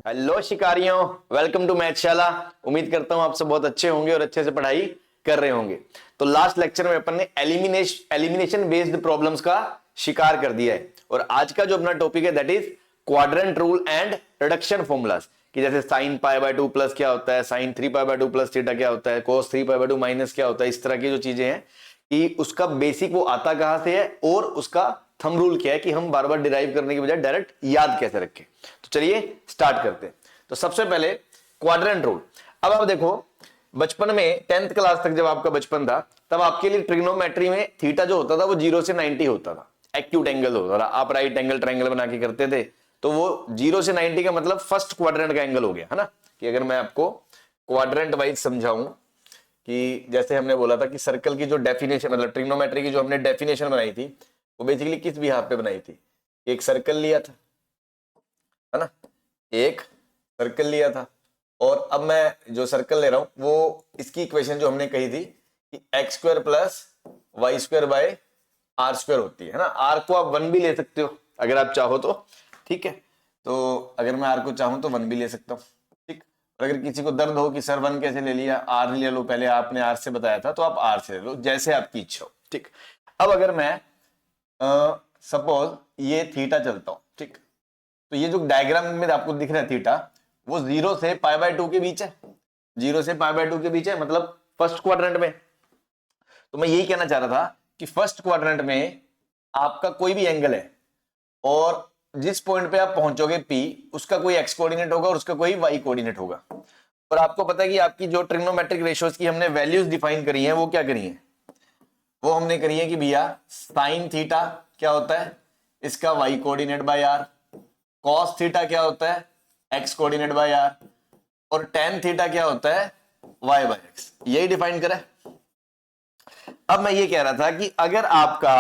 Hello शिकारियों, welcome to मैथशाला। उम्मीद करता हूं आप सब बहुत अच्छे होंगे और अच्छे से पढ़ाई कर रहे होंगे। तो लास्ट लेक्चर में अपन ने एलिमिनेशन बेस्ड प्रॉब्लम्स का शिकार कर दिया है और आज का जो अपना टॉपिक है that is quadrant rule and reduction formulas. कि जैसे साइन पाई बाय 2 प्लस क्या होता है, sine 3 pi by 2 plus theta क्या होता है, कोस 3 पाई बाय 2 माइनस क्या होता है। इस तरह की जो चीजें हैं कि उसका बेसिक वो आता कहां से है और उसका थंब रूल क्या है कि हम बार बार डिराइव करने की बजाय डायरेक्ट याद कैसे रखें। तो चलिए स्टार्ट करते हैं। तो सबसे पहले क्वाड्रेंट रूल। अब आप देखो, बचपन में 10th क्लास तक जब आपका बचपन था तब आपके लिए ट्रिग्नोमेट्री में थीटा जो होता था वो 0 से 90 होता था। एक्यूट एंगल होता था, आप राइट एंगल ट्रायंगल बना के करते थे तो वो 0 से 90 का मतलब फर्स्ट क्वाड्रेंट का एंगल हो गया है ना। कि अगर मैं आपको क्वाड्रेंट वाइज समझाऊं कि जैसे हमने बोला था कि सर्कल की जो डेफिनेशन मतलब ट्रिग्नोमेट्री की जो हमने डेफिनेशन बनाई थी वो बेसिकली किस बिहाफ पे बनाई थी। एक सर्कल लिया था है ना, एक सर्कल लिया था और अब मैं जो सर्कल ले रहा हूं वो इसकी इक्वेशन जो हमने कही थी कि x square plus y square by r square होती है ना। आर को आप 1 भी ले सकते हो अगर आप चाहो तो, ठीक है। तो अगर मैं आर को चाहूं तो 1 भी ले सकता हूं, ठीक। और अगर किसी को दर्द हो कि सर 1 कैसे ले लिया, आर ले लो, पहले आपने आर से बताया था तो आप आर से ले लो, जैसे आपकी इच्छा हो, ठीक। अब अगर मैं सपोज ये थीटा चलता हूं, ठीक। तो ये जो डायग्राम में आपको दिख रहा है थीटा वो 0 से पाई बाय 2 के बीच है। 0 से पाई बाय 2 के बीच है मतलब फर्स्ट क्वाड्रेंट में। तो मैं यही कहना चाह रहा था कि फर्स्ट क्वाड्रेंट में आपका कोई भी एंगल है और जिस पॉइंट पे आप पहुंचोगे P उसका कोई एक्स कोऑर्डिनेट होगा और उसका कोई वाई कोऑर्डिनेट होगा। और आपको पता है कि आपकी जो ट्रिग्नोमेट्रिक रेशियोज की हमने वैल्यूज डिफाइन करी हैं वो क्या करी हैं, वो हमने करी है कि भैया साइन थीटा क्या होता है, इसका y coordinate by r. Cos theta क्या होता है, एक्स कोऑर्डिनेट बाय आर। और टेन थीटा क्या होता है, वाई बाय एक्स। यही डिफाइन करा है। अब मैं ये कह रहा था कि अगर आपका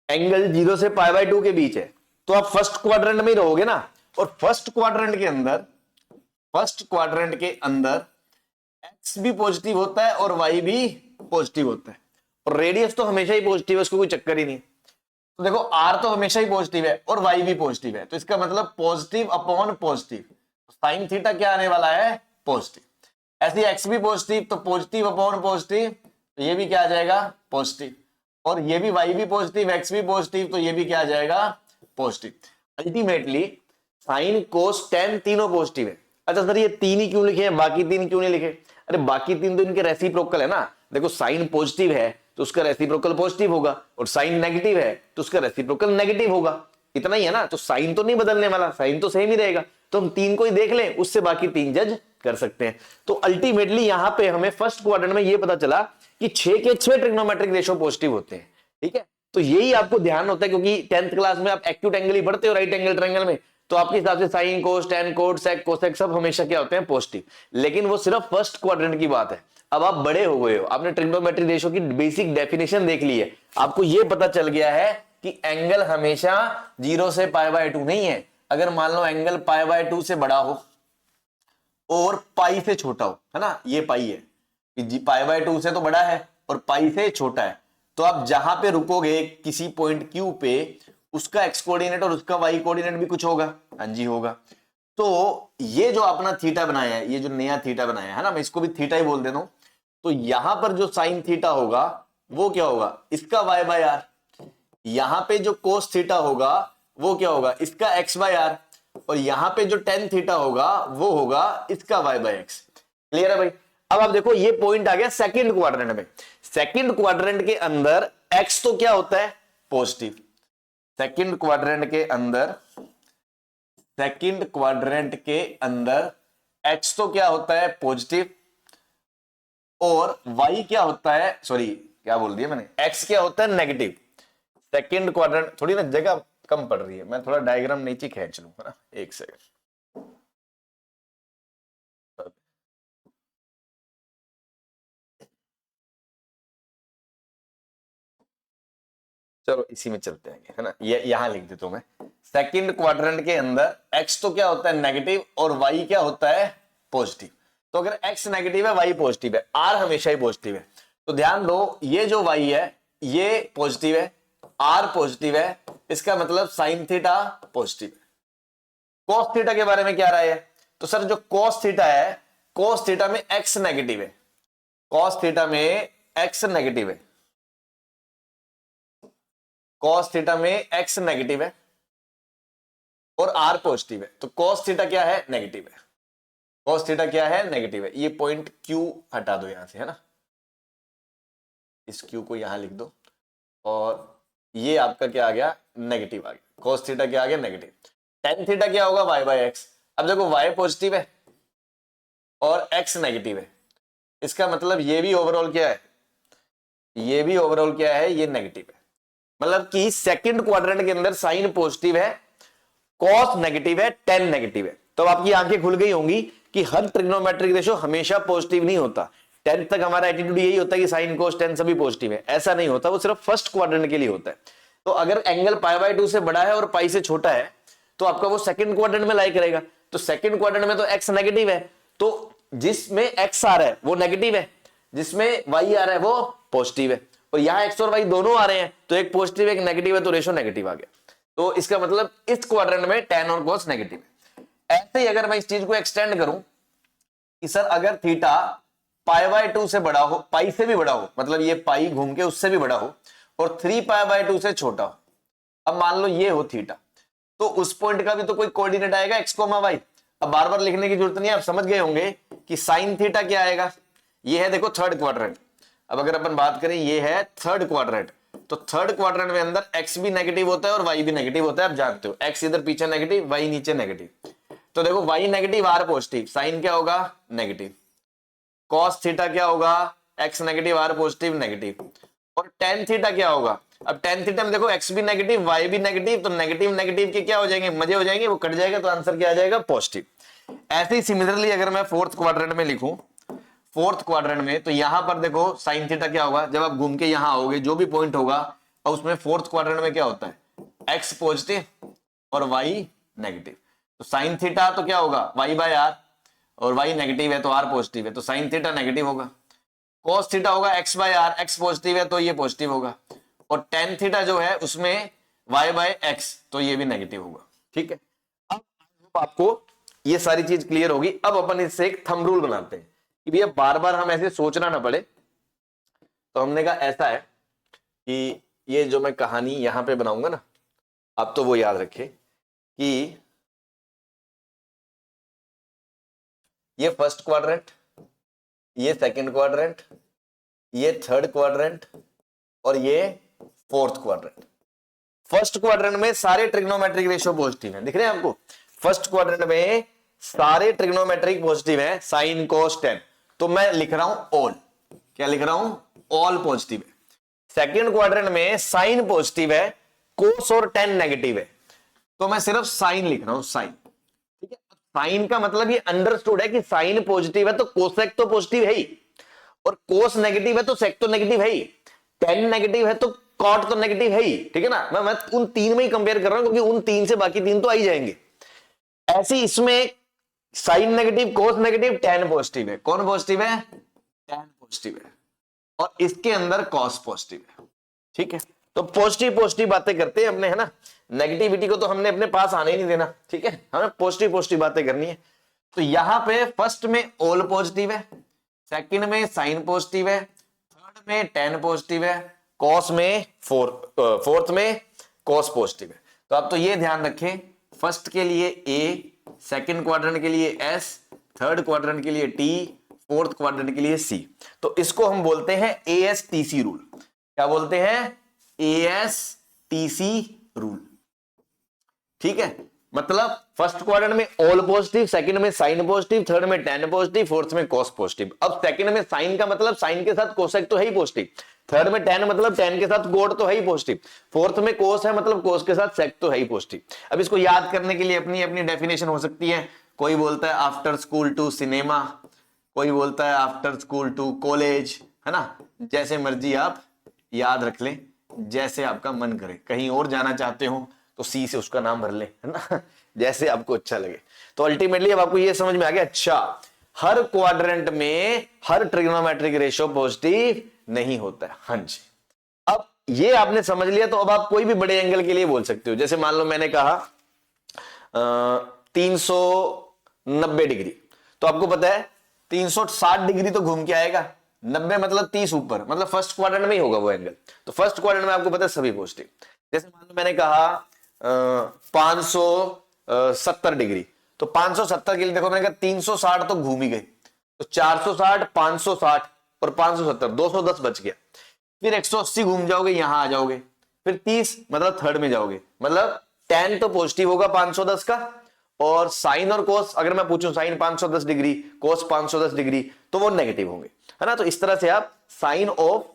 एंगल 0 से पाई बाय 2 के बीच है तो आप फर्स्ट क्वाड्रेंट में ही रहोगे ना। और फर्स्ट क्वाड्रेंट के अंदर एक्स भी पॉजिटिव होता है और वाई भी पॉजिटिव होता है और रेडियस तो हमेशा ही पॉजिटिव है, उसको कोई चक्कर ही नहीं। तो देखो आर तो हमेशा ही पॉजिटिव है और वाई भी पॉजिटिव है, तो इसका मतलब positive upon positive. Sign theta क्या आने वाला है, पॉजिटिव। ऐसे एक्स भी पॉजिटिव तो पॉजिटिव अपॉन पॉजिटिव, तो ये भी क्या आ जाएगा, पॉजिटिव। और ये भी वाई भी पॉजिटिव, एक्स भी पॉजिटिव, तो ये भी क्या आ जाएगा, positive. Ultimately sign cos ten तीनों पॉजिटिव है। अच्छा सर ये तीन ही क्यों लिखे हैं, बाकी तीन क्यों नहीं लिखे। अरे बाकी तीन तो इनके रेसिप्रोकल है ना। देखो साइन पॉजिटिव है तो उसका रेसिप्रोकल पॉजिटिव होगा और साइन नेगेटिव है तो उसका रेसिप्रोकल नेगेटिव होगा। इतना ही है ना, तो साइन तो नहीं बदलने वाला, साइन तो सेम ही रहेगा। तो हम तीन को ही देख लें, उससे बाकी तीन जज कर सकते हैं। तो अल्टीमेटली यहां पे हमें फर्स्ट क्वाड्रेंट में ये पता चला कि 6 के 6 ट्रिग्नोमेट्रिक रेशियो पॉजिटिव होते हैं, ठीक है। तो यही आपको ध्यान होता है क्योंकि 10th क्लास में आप एक्यूट एंगल ही पढ़ते हो, राइट एंगल ट्रायंगल में। तो आपके हिसाब से sine cos tan cot sec cosec सब हमेशा क्या होते हैं, पॉजिटिव। लेकिन वो सिर्फ फर्स्ट क्वाड्रेंट की बात है। अब आप बड़े हो गए हो, आपने ट्रिग्नोमेट्रिक रेशियो की बेसिक डेफिनेशन देख ली है, आपको ये पता चल गया है कि एंगल हमेशा 0 से पाई बाय 2 नहीं है। अगर मान लो एंगल पाई बाय 2 से बड़ा हो और पाई से छोटा हो, है ना, ये पाई है, पाई बाय 2 से तो बड़ा है और पाई से छोटा है, तो आप जहां पे रुकोगे किसी पॉइंट क्यू पे उसका एक्स कोऑर्डिनेट और उसका वाई कोऑर्डिनेट भी कुछ होगा। हाँ जी होगा। तो ये जो अपना थीटा बनाया है, ये जो नया थीटा बनाया है ना, मैं इसको भी थीटा ही बोल देता हूं। तो यहां पर जो साइन थीटा होगा वो क्या होगा, इसका वाई बाय आर। यहां पे जो कोस थीटा होगा वो क्या होगा, इसका एक्स बाय आर। और यहां पे जो टेन थीटा होगा वो होगा इसका वाई बाय एक्स। क्लियर है भाई। अब आप देखो ये पॉइंट आ गया सेकंड क्वाड्रेंट में। सेकंड क्वाड्रेंट के अंदर एक्स तो क्या होता है, पॉजिटिव। सेकंड क्वाड्रेंट के अंदर एक्स तो क्या होता है, पॉजिटिव। और वाई क्या होता है, सॉरी क्या बोल दिया मैंने, एक्स क्या होता है, नेगेटिव। सेकंड क्वाड्रेंट, थोड़ी ना जगह कम पड़ रही है, मैं थोड़ा डायग्राम नीचे खींच लूं, है ना, एक सेकंड। चलो इसी में चलते हैं, है ना, ये यहां लिख देता हूं मैं। सेकंड क्वाड्रेंट के अंदर एक्स तो क्या होता है, नेगेटिव, और वाई क्या होता है, पॉजिटिव। तो अगर एक्स नेगेटिव है, वाई पॉजिटिव है, आर हमेशा ही पॉजिटिव है। तो ध्यान दो, ये जो वाई है ये पॉजिटिव है, आर पॉजिटिव है, इसका मतलब साइन थीटा पॉजिटिव है। कॉस थीटा के बारे में क्या राय है? तो सर जो कॉस थीटा है, कॉस थीटा में एक्स नेगेटिव है, कॉस थीटा में एक्स नेगेटिव है, कॉस थीटा में एक्स नेगेटिव है और आर पॉजिटिव है। तो कॉस थीटा क्या है? नेगेटिव है। कॉस थीटा क्या है? नेगेटिव है। ये पॉइंट क्यू हटा दो यहां से, है ना, इस क्यू को यहां लिख दो और ये आपका क्या आ गया? नेगेटिव आ गया। कॉस थीटा क्या आ गया? नेगेटिव। टेन थीटा क्या होगा? Y by x. अब देखो वाई पॉजिटिव है और एक्स नेगेटिव है, इसका मतलब ये भी ओवरऑल क्या है? ये भी ओवरऑल क्या है? ये नेगेटिव है। मतलब कि सेकंड क्वाड्रेंट के अंदर साइन पॉजिटिव है, कॉस नेगेटिव है, टेन नेगेटिव है। तो आपकी आंखें खुल गई होंगी कि हर ट्रिग्नोमेट्रिक रेशियो हमेशा पॉजिटिव नहीं होता। 10 तक हमारा एटीट्यूड यही होता है कि साइन कोस टेन सभी पॉजिटिव है, ऐसा नहीं होता, वो सिर्फ फर्स्ट क्वाड्रेंट के लिए होता है। तो अगर एंगल पाई बाय 2 से बड़ा है और पाई से छोटा है तो आपका वो सेकंड क्वाड्रेंट में लाई करेगा। तो सेकंड क्वाड्रेंट में तो एक्स नेगेटिव है, तो जिसमें एक्स आ रहा है वो नेगेटिव है, जिसमें वाई आ रहा है वो पॉजिटिव है, और यहां एक्स और वाई दोनों आ रहे हैं तो एक पॉजिटिव एक नेगेटिव है, तो रेशो नेगेटिव आ गया। तो इसका मतलब इस क्वाड्रेंट में टेन और कोस नेगेटिव है। ऐसे ही अगर मैं इस चीज को एक्सटेंड करूं कि सर अगर थीटा पाई बाय 2 से बड़ा हो, पाई से भी बड़ा हो, मतलब ये पाई घूम के उससे भी बड़ा हो, और 3 पाई बाय 2 से छोटा हो, अब मान लो ये हो थीटा, तो उस पॉइंट का भी तो कोई कोऑर्डिनेट आएगा एक्स कोमा वाई। अब बार बार लिखने की जरूरत नहीं है, आप समझ गए होंगे कि साइन थीटा क्या आएगा। ये है देखो थर्ड क्वाड्रेंट। अब अगर अपन बात करें ये है थर्ड क्वाड्रेंट, तो थर्ड क्वाड्रेंट में अंदर एक्स भी नेगेटिव होता है और वाई भी नेगेटिव होता है। आप जानते हो एक्स इधर पीछे नेगेटिव, वाई नीचे नेगेटिव। तो देखो y negative r positive, sine क्या होगा? नेगेटिव। कॉस थीटा क्या होगा? X negative r positive negative. और टेन थीटा क्या होगा? अब टेन थीटा में देखो एक्स भी नेगेटिव वाई भी नेगेटिव, तो नेगेटिव नेगेटिव के क्या हो जाएंगे? मजे हो जाएंगे, वो कट जाएगा, तो आंसर क्या आ जाएगा? पॉजिटिव। ऐसे ही सिमिलरली अगर मैं फोर्थ क्वाड्रेंट में लिखूं, फोर्थ क्वाड्रेंट में, तो यहां पर देखो साइन थीटा क्या होगा? जब आप घूम के यहां आओगे जो भी पॉइंट होगा, और उसमें फोर्थ क्वाड्रेंट में क्या होता है? एक्स पॉजिटिव और वाई नेगेटिव। तो साइन थीटा तो क्या होगा? वाई बाय आर, और वाई नेगेटिव है तो आर पॉजिटिव है, तो साइन थीटा नेगेटिव होगा। कॉस थीटा होगा x by r, x positive है तो ये पॉजिटिव होगा। और टेन थीटा जो है उसमें वाई बाय एक्स, तो ये भी नेगेटिव होगा। ठीक है, अब आपको ये सारी चीज क्लियर होगी। अब अपन इससे एक थंब रूल बनाते हैं कि भैया बार बार हम ऐसे सोचना ना पड़े। तो हमने कहा ऐसा है कि ये जो मैं कहानी यहां पे बनाऊंगा ना, आप तो वो याद रखें कि ये फर्स्ट क्वाड्रेंट, ये सेकंड क्वाड्रेंट, ये थर्ड क्वाड्रेंट और ये फोर्थ क्वाड्रेंट। फर्स्ट क्वाड्रेंट में सारे ट्रिग्नोमेट्रिक रेशियो पॉजिटिव हैं, दिख रहे हैं आपको? फर्स्ट क्वाड्रेंट में सारे ट्रिग्नोमेट्रिक पॉजिटिव हैं, साइन कोस टेन, तो मैं लिख रहा हूं ऑल। क्या लिख रहा हूं? ऑल पॉजिटिव है। सेकंड क्वाड्रेंट में साइन पॉजिटिव है, कोस और टेन नेगेटिव है, तो मैं सिर्फ साइन लिख रहा हूं, साइन। ठीक है, साइन का मतलब ये अंडरस्टूड है कि साइन पॉजिटिव है तो कोसेक तो पॉजिटिव है ही, और कोस नेगेटिव है तो सेक तो नेगेटिव है ही, टेन नेगेटिव है तो कॉट तो नेगेटिव है ही। ठीक है ना, मैं उन तीन में ही कंपेयर कर रहा हूं क्योंकि उन तीन से बाकी तीन तो आ ही जाएंगे। ऐसे इसमें साइन नेगेटिव, कोस नेगेटिव, टेन पॉजिटिव है। कौन पॉजिटिव है? टेन पॉजिटिव है, और इसके अंदर कॉस पॉजिटिव है। ठीक है, तो पॉजिटिव पॉजिटिव बातें करते हैं हमने, है ना, नेगेटिविटी को तो हमने अपने पास आने ही नहीं देना। ठीक है, हमें पॉजिटिव पॉजिटिव बातें करनी है। तो यहां पे फर्स्ट में ऑल पॉजिटिव है, सेकंड में साइन पॉजिटिव है, थर्ड में टेन पॉजिटिव है, कॉस में फोर्थ में कॉस पॉजिटिव है। तो आप तो ये ध्यान रखें, फर्स्ट के लिए ए, सेकंड क्वाड्रेंट के लिए एस, थर्ड क्वाड्रेंट के लिए टी, फोर्थ क्वाड्रेंट के लिए सी। तो इसको हम बोलते हैं ASTC रूल। क्या बोलते हैं? ASTC rule. ठीक है, मतलब फर्स्ट क्वाड्रेंट में ऑल पॉजिटिव, सेकंड में साइन पॉजिटिव, थर्ड में टेन पॉजिटिव, फोर्थ में कॉस पॉजिटिव। अब सेकंड में साइन का मतलब साइन के साथ कोसेक तो है ही पॉजिटिव, थर्ड में टेन मतलब टेन के साथ कोट तो है ही पॉजिटिव, फोर्थ में कोस है मतलब कोस के साथ सेक तो है ही पॉजिटिव। अब इसको याद करने के लिए अपनी अपनी डेफिनेशन हो सकती है। कोई बोलता है आफ्टर स्कूल टू सिनेमा, कोई बोलता है आफ्टर स्कूल टू कॉलेज, है ना, जैसे मर्जी आप याद रख लें, जैसे आपका मन करे। कहीं और जाना चाहते हो तो सी से उसका नाम भर ले, है ना, जैसे आपको अच्छा लगे। तो अल्टीमेटली अब आपको ये समझ में आ गया, अच्छा हर क्वाड्रेंट में हर ट्रिग्नोमेट्रिक रेशियो पॉजिटिव नहीं होता है। हाँ जी, अब ये आपने समझ लिया, तो अब आप कोई भी बड़े एंगल के लिए बोल सकते हो। जैसे मान लो मैंने कहा 390 डिग्री, तो आपको पता है 360 डिग्री तो घूम के आएगा, 90 मतलब 30 ऊपर, मतलब फर्स्ट क्वाड्रेंट में ही होगा वो एंगल। तो फर्स्ट क्वाड्रेंट में आपको पता है सभी पॉजिटिव। जैसे मान लो मैंने कहा 570 डिग्री, तो 570 के लिए देखो मैंने कहा 360 तो घूम ही गई, तो 460, 560 और 570, 210 बच गया। फिर 180 घूम जाओगे, यहां आ जाओगे, फिर 30 मतलब थर्ड में जाओगे, मतलब tan तो पॉजिटिव होगा 510 का, और साइन और कोस अगर मैं पूछूं साइन 510 डिग्री, कोस 510 डिग्री, तो वो नेगेटिव होंगे, है ना। तो इस तरह से आप sign of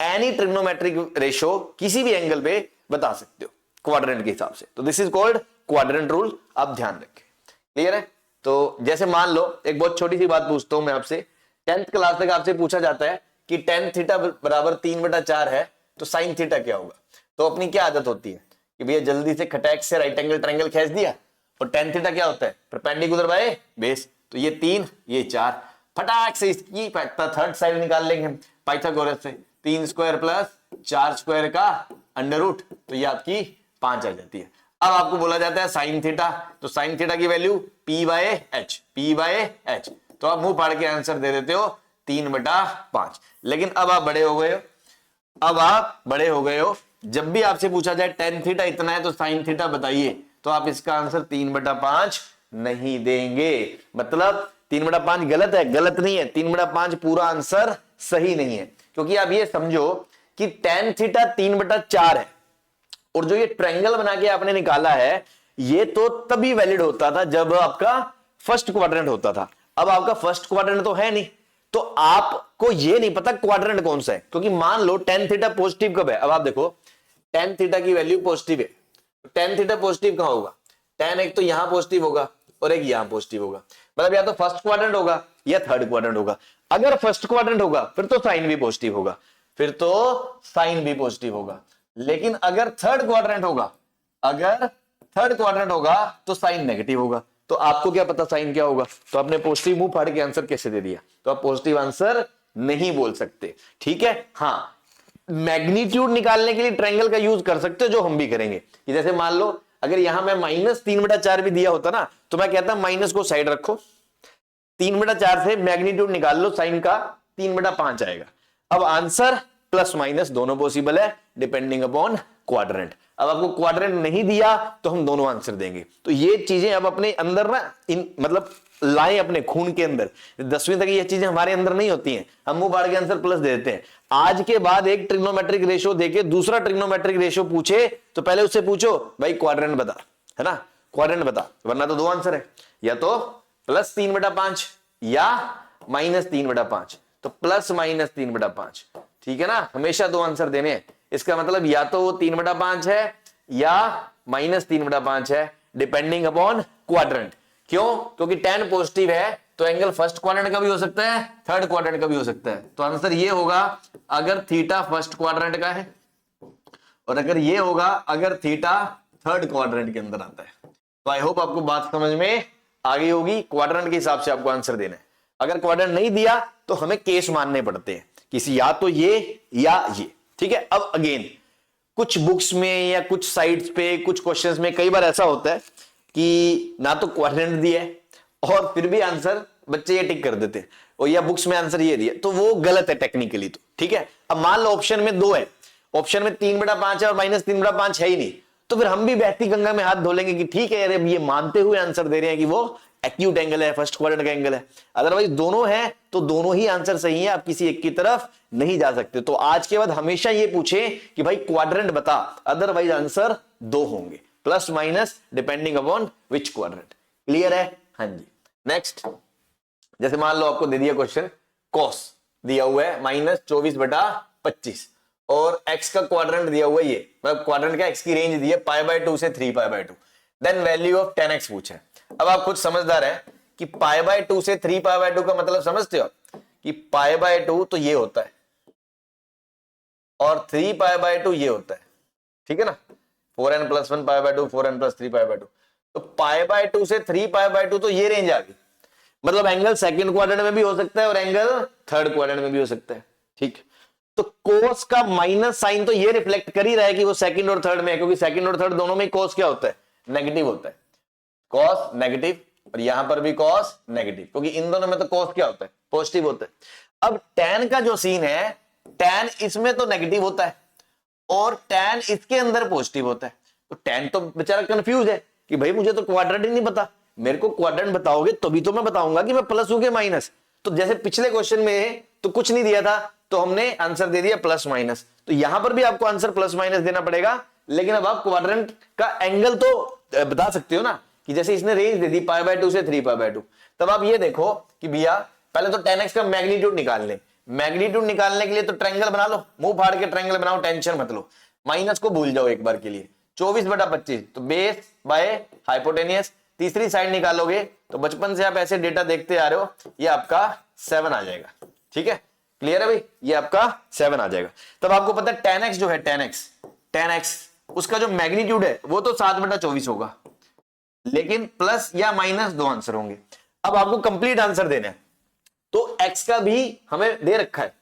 any trigonometric ratio किसी भी एंगल पे बता सकते हो क्वाड्रेंट के हिसाब से। तो this is called quadrant rule, आप ध्यान रखें। क्लियर है। तो जैसे मान लो एक बहुत छोटी सी बात पूछता हूं मैं आपसे, 10th क्लास तक आपसे पूछा जाता है कि tan थीटा बराबर 3/4 है, तो साइन थीटा क्या होगा। तो अपनी क्या आदत होती है कि भैया जल्दी से खटैक से राइट एंगल ट्रायंगल खींच दिया, और tan थीटा क्या होता है, परपेंडिकुलर बाय बेस, तो ये 3 ये 4, फटाक से इसकी थर्ड साइड निकाल लेंगे पाइथागोरस से, 3 स्क्वायर प्लस 4 स्क्वायर का अंडर रूट, तो ये आपकी 5 आ जाती है। अब आपको बोला जाता है साइन थीटा, तो साइन थीटा की वैल्यू p/h, p/h, तो आप मुंह फाड़ के आंसर दे देते हो 3/5। लेकिन अब आप बड़े हो गए हो, जब भी आपसे पूछा जाए tan थीटा इतना है तो साइन थीटा बताइए, तो आप इसका आंसर 3/5 नहीं देंगे। मतलब 3/5 गलत है, गलत नहीं है, 3/5 पूरा आंसर सही नहीं है, क्योंकि आप ये समझो कि tan थीटा 3/4 है, और जो ये ट्रायंगल बना के आपने निकाला है ये तो तभी वैलिड होता था जब आपका फर्स्ट क्वाड्रेंट होता था। अब आपका फर्स्ट क्वाड्रेंट तो है नहीं, तो आपको ये नहीं पता क्वाड्रेंट कौन सा है, क्योंकि मान लो tan थीटा पॉजिटिव कब है। अब आप देखो tan थीटा की वैल्यू पॉजिटिव है, tan थीटा पॉजिटिव कहां होगा, tan एक तो यहां पॉजिटिव होगा और एक यहां पॉजिटिव होगा, मतलब या तो फर्स्ट क्वाड्रेंट होगा या थर्ड क्वाड्रेंट होगा। अगर फर्स्ट क्वाड्रेंट होगा फिर तो साइन भी पॉजिटिव होगा, लेकिन अगर थर्ड क्वाड्रेंट होगा तो साइन नेगेटिव होगा। तो आपको क्या पता साइन क्या होगा, तो आपने पॉजिटिव मुंह फाड़ के आंसर कैसे दे दिया, तो आप पॉजिटिव आंसर नहीं बोल सकते। ठीक है। हाँ, मैग्नीट्यूड निकालने के लिए ट्रायंगल का यूज कर सकते हो, जो हम भी करेंगे। कि जैसे मान लो अगर यहां मैं -3/4 भी दिया होता ना, तो मैं कहता माइनस को साइड रखो, 3/4 से मैग्नीट्यूड निकाल लो, साइन का 3/5 आएगा। अब आंसर प्लस माइनस दोनों पॉसिबल है डिपेंडिंग अपॉन क्वाड्रेंट। अब आपको क्वाड्रेंट नहीं दिया तो हम दोनों आंसर देंगे। तो ये चीजें अब अपने अंदर ना मतलब लाएं अपने खून के अंदर। 10वीं तक ये चीजें हमारे अंदर नहीं होती हैं, हम मुंह फाड़ के आंसर प्लस दे देते हैं। आज के बाद एक ट्रिग्नोमेट्रिक रेशियो देके दूसरा ट्रिग्नोमेट्रिक रेशियो पूछे तो पहले उससे पूछो भाई क्वाड्रेंट बता, है ना, क्वाड्रेंट बता, वरना तो दो आंसर है, या तो +3/5 या -3/5। तो +-3/5, ठीक है ना, हमेशा दो आंसर देने हैं। इसका मतलब या तो वो 3/5 है या -3/5 है, डिपेंडिंग अपॉन क्वाड्रेंट। क्यों, क्योंकि tan पॉजिटिव है तो एंगल फर्स्ट क्वाड्रेंट का भी हो सकता है, थर्ड क्वाड्रेंट का भी हो सकता है। तो आंसर ये होगा अगर थीटा फर्स्ट क्वाड्रेंट का है, और अगर ये होगा अगर थीटा थर्ड क्वाड्रेंट के अंदर आता है। तो आई होप आपको बात समझ में आ गई होगी। क्वाड्रेंट के हिसाब से आपको आंसर देना है। अगर क्वाड्रेंट नहीं दिया तो हमें केस मानने पड़ते हैं, किसी या तो ये या ये। ठीक है। अब अगेन कुछ बुक्स में या कुछ साइट्स पे कुछ क्वेश्चंस में कई बार ऐसा होता है कि ना तो क्वाड्रेंट दिया है और फिर भी आंसर बच्चे ये टिक कर देते हैं, और या बुक्स में आंसर ये दिया, तो वो गलत है टेक्निकली। तो ठीक है। अब मान लो ऑप्शन में 2 है, ऑप्शन में 3/5 है और -3/5 है ही नहीं, तो फिर हम भी बहती गंगा में हाथ धो लेंगे कि ठीक है यार, ये मानते हुए आंसर दे रहे हैं कि वो एक्यूट एंगल है, फर्स्ट क्वाड्रेंट का एंगल है। अदरवाइज दोनों है तो दोनों ही आंसर सही है, आप किसी एक की तरफ नहीं जा सकते। तो आज के बाद हमेशा ये पूछे कि भाई क्वाड्रेंट बता, अदरवाइज आंसर 2 होंगे, plus minus depending upon which quadrant. Clear है। हाँ जी। नेक्स्ट, जैसे मान लो आपको दे दिया क्वेश्चन, कॉस दिया हुआ है -24/25 और x का क्वाड्रेंट दिया हुआ है, ये मतलब क्वाड्रेंट का x की रेंज दी है π/2 से 3π/2, then value of tan x पूछा है। अब आप खुद समझदार है कि π/2 से 3π/2 का मतलब समझते हो कि π/2 तो ये होता है और 3π/2 ये होता है, ठीक है ना, 4n + 1 π/2, 4n + 3 π/2। तो π/2 से 3π/2 तो ये रेंज आ गई, मतलब एंगल सेकंड क्वाड्रेंट में भी हो सकता है और एंगल थर्ड क्वाड्रेंट में भी हो सकता है। ठीक, तो कोस का माइनस साइन तो ये रिफ्लेक्ट कर ही रहा है कि वो सेकंड और थर्ड में है, क्योंकि सेकंड और थर्ड दोनों में कोस क्या होता है, नेगेटिव होता है। कॉस नेगेटिव, और यहां पर भी कॉस नेगेटिव, क्योंकि इन दोनों में तो कॉस क्या होता है, पॉजिटिव होता है। अब tan का जो सीन है, tan इसमें तो नेगेटिव होता है और tan इसके अंदर पॉजिटिव होता है, तो tan तो बेचारा कंफ्यूज है कि भाई मुझे तो क्वाड्रेंट ही नहीं पता, मेरे को क्वाड्रेंट बताओगे तभी तो मैं बताऊंगा कि मैं प्लस हूं के माइनस। तो जैसे पिछले क्वेश्चन में तो कुछ नहीं दिया था, तो हमने आंसर दे दिया प्लस माइनस, तो यहां पर भी आपको आंसर प्लस माइनस देना पड़ेगा। लेकिन अब आप क्वाड्रेंट का एंगल तो बता सकते हो ना, कि जैसे इसने रेंज दे दी π/2 से 3π/2, तब आप ये देखो कि भैया पहले तो tan x का मैग्नीट्यूड निकाल लें। मैग्नीट्यूड निकालने के लिए तो ट्रायंगल बना लो, मुंह फाड़ के ट्रायंगल बनाओ, टेंशन मत लो, माइनस को भूल जाओ एक बार के लिए। 24/25 तो बेस बाय हाइपोटेनियस, तीसरी साइड निकालोगे तो बचपन से आप ऐसे डेटा देखते आ रहे हो, ये आपका 7 आ जाएगा। ठीक है, क्लियर है भाई, ये आपका 7 आ जाएगा। तब आपको पता है tan x जो है, tan x उसका जो मैग्नीट्यूड है वो तो 7/24 होगा, लेकिन प्लस या माइनस दो आंसर होंगे। अब आपको कंप्लीट आंसर देना है, तो x का भी हमें दे रखा है,